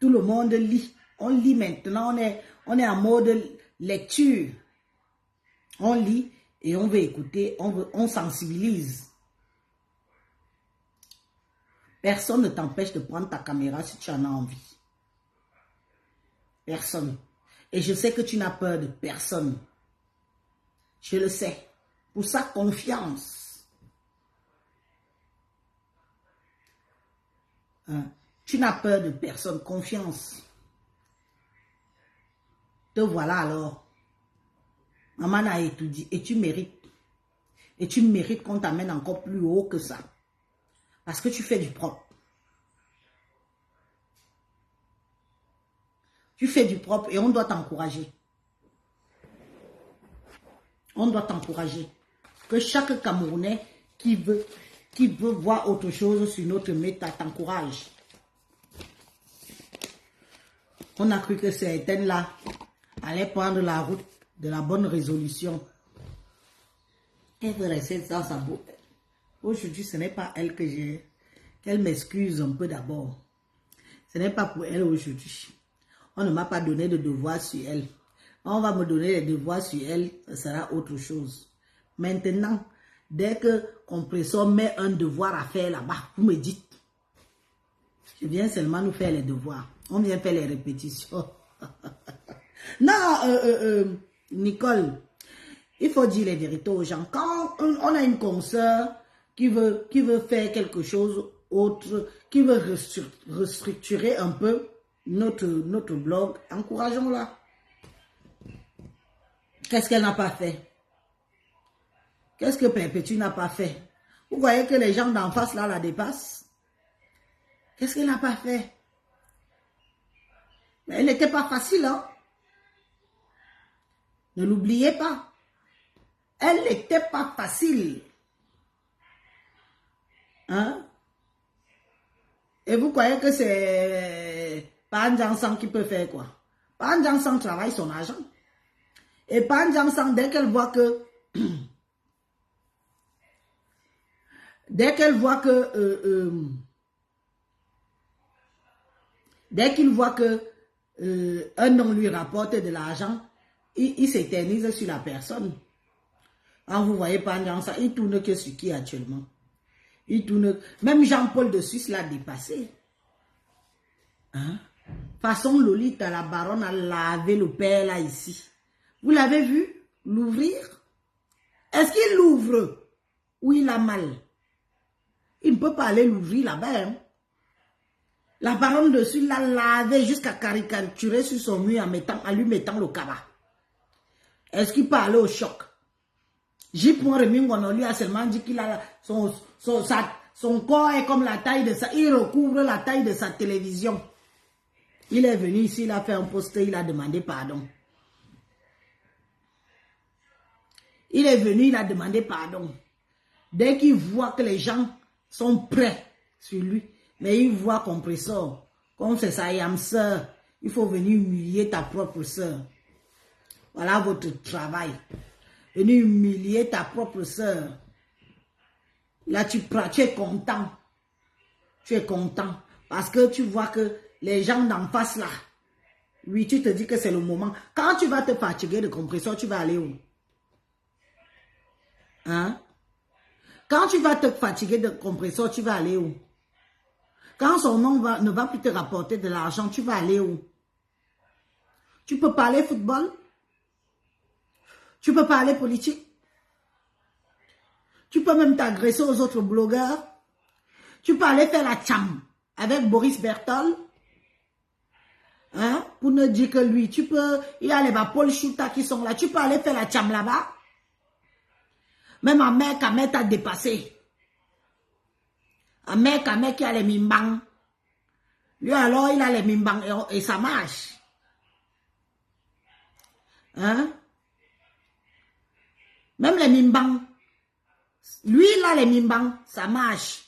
Tout le monde lit. On lit maintenant. On est en mode lecture. On lit et on veut écouter. On sensibilise. Personne ne t'empêche de prendre ta caméra si tu en as envie. Personne. Et je sais que tu n'as peur de personne. Je le sais. Pour ça, confiance. Hein? Tu n'as peur de personne. Confiance. Te voilà alors. Maman a étudié et tu mérites. Et tu mérites qu'on t'amène encore plus haut que ça. Parce que tu fais du propre. Tu fais du propre et on doit t'encourager. On doit t'encourager. Que chaque Camerounais qui veut voir autre chose sur notre Meta t'encourage. On a cru que certaines là allaient prendre la route de la bonne résolution. Elle veut rester dans sa bouche. Aujourd'hui, ce n'est pas elle que j'ai. Qu'elle m'excuse un peu d'abord. Ce n'est pas pour elle aujourd'hui. On ne m'a pas donné de devoir sur elle. On va me donner les devoirs sur elle, ce sera autre chose. Maintenant, dès que Compresseur met un devoir à faire là-bas, vous me dites. Je viens seulement nous faire les devoirs. On vient faire les répétitions. Non, Nicole, il faut dire les vérités aux gens. Quand on a une consoeur qui veut faire quelque chose autre, qui veut restructurer un peu notre blog, encourageons-la. Qu'est-ce qu'elle n'a pas fait? Qu'est-ce que Perpétue n'a pas fait? Vous voyez que les gens d'en face là la dépassent? Qu'est-ce qu'elle n'a pas fait? Mais elle n'était pas facile, hein? Ne l'oubliez pas. Elle n'était pas facile. Hein? Et vous croyez que c'est Pan Jansang qui peut faire quoi? Pan Jansang travaille son argent. Et Pan Jansang, dès qu'elle voit que dès qu'il voit que un nom lui rapporte de l'argent, il s'éternise sur la personne. Quand vous voyez Pan Jansang, il tourne que sur qui actuellement? Il tourne. Même Jean-Paul de Suisse l'a dépassé. Hein? Façon Lolita, la baronne a lavé le père là ici. Vous l'avez vu l'ouvrir? Est-ce qu'il l'ouvre ou il a mal? Il ne peut pas aller l'ouvrir là-bas. Hein? La baronne de Suisse l'a lavé jusqu'à caricaturer sur son mur en lui mettant le cabas. Est-ce qu'il peut aller au choc? On lui a seulement dit qu'il a son corps est comme la taille de ça. Il recouvre la taille de sa télévision. Il est venu ici, il a fait un poster, il a demandé pardon. Il est venu, il a demandé pardon. Dès qu'il voit que les gens sont prêts sur lui, mais il voit Compresseur, comme c'est sa yam sœur, il faut venir humilier ta propre sœur. Voilà votre travail. Venir humilier ta propre sœur. Là, tu es content. Tu es content. Parce que tu vois que les gens d'en face là, oui, tu te dis que c'est le moment. Quand tu vas te fatiguer de Compresseur, tu vas aller où? Hein? Quand tu vas te fatiguer de compresseur, tu vas aller où? Quand son nom ne va plus te rapporter de l'argent, tu vas aller où? Tu peux parler football? Tu peux parler politique? Tu peux même t'agresser aux autres blogueurs? Tu peux aller faire la tcham avec Boris Bertol? Hein? Pour ne dire que lui, tu peux... Il y a les Paul Chouta qui sont là. Tu peux aller faire la tcham là-bas? Même Ahmed Kamet t'a dépassé. Ahmed Kamet qui a les mimbang. Lui alors, il a les mimbang et ça marche. Hein? Même les mimbang. Lui, il a les mimbang. Ça marche.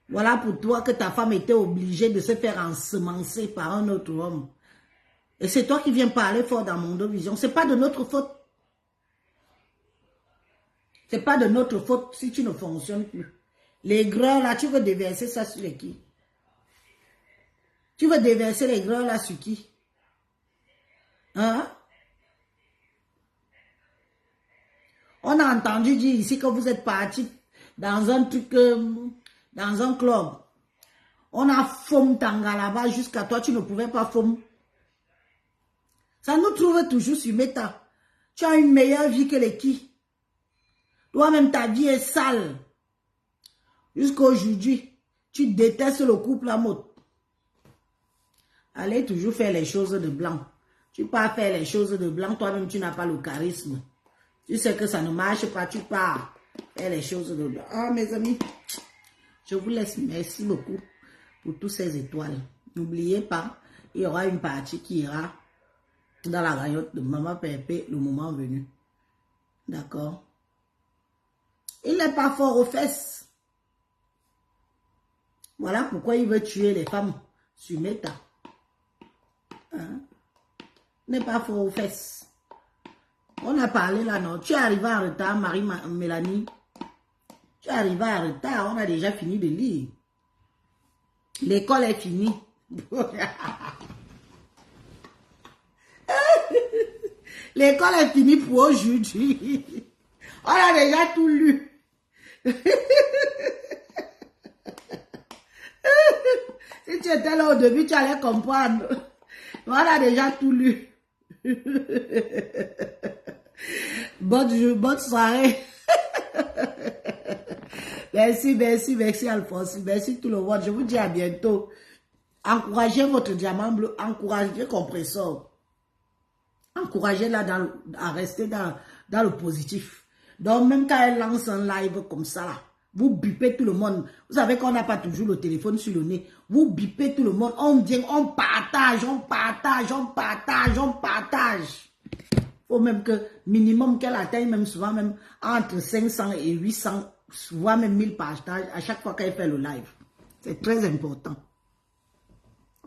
Voilà pour toi que ta femme était obligée de se faire ensemencer par un autre homme. Et c'est toi qui viens parler fort dans Mondo Vision. C'est pas de notre faute. C'est pas de notre faute si tu ne fonctionnes plus. Les greurs là, tu veux déverser ça sur les qui? Tu veux déverser les greurs là sur qui? Hein? On a entendu dire ici que vous êtes parti dans un truc, dans un club. On a foum tanga là-bas jusqu'à toi, tu ne pouvais pas foum. Ça nous trouve toujours sur Meta. Tu as une meilleure vie que les qui? Toi-même, ta vie est sale. Jusqu'à aujourd'hui, tu détestes le couple à mode. Allez toujours faire les choses de blanc. Tu pars faire les choses de blanc, toi-même, tu n'as pas le charisme. Tu sais que ça ne marche pas, tu pars faire les choses de blanc. Ah, mes amis, je vous laisse. Merci beaucoup pour toutes ces étoiles. N'oubliez pas, il y aura une partie qui ira dans la cagnotte de Maman Pépé le moment venu. D'accord? Il n'est pas fort aux fesses. Voilà pourquoi il veut tuer les femmes sur Meta. Hein? Il n'est pas fort aux fesses. On a parlé là, non? Tu es arrivé en retard, Marie-Mélanie. Tu es arrivé en retard, on a déjà fini de lire. L'école est finie. L'école est finie pour aujourd'hui. On a déjà tout lu. Si tu étais là au début, tu allais comprendre. On a déjà tout lu. Bonne soirée. Merci Alphonse. Merci tout le monde. Je vous dis à bientôt. Encouragez votre diamant bleu. Encouragez compresseur. Encouragez-la à rester dans le positif. Donc, même quand elle lance un live comme ça, là, vous bipez tout le monde. Vous savez qu'on n'a pas toujours le téléphone sur le nez. Vous bipez tout le monde. On vient, on partage. Faut même que minimum qu'elle atteigne, même souvent, même entre 500 et 800, souvent même 1000 partages à chaque fois qu'elle fait le live. C'est très important.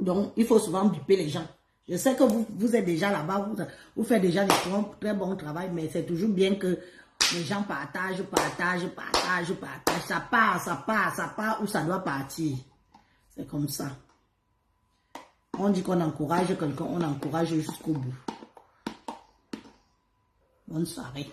Donc, il faut souvent biper les gens. Je sais que vous êtes déjà là-bas, vous faites déjà des très bons travail, mais c'est toujours bien que les gens partagent. Ça part où ça doit partir. C'est comme ça. On dit qu'on encourage quelqu'un, on encourage jusqu'au bout. Bonne soirée.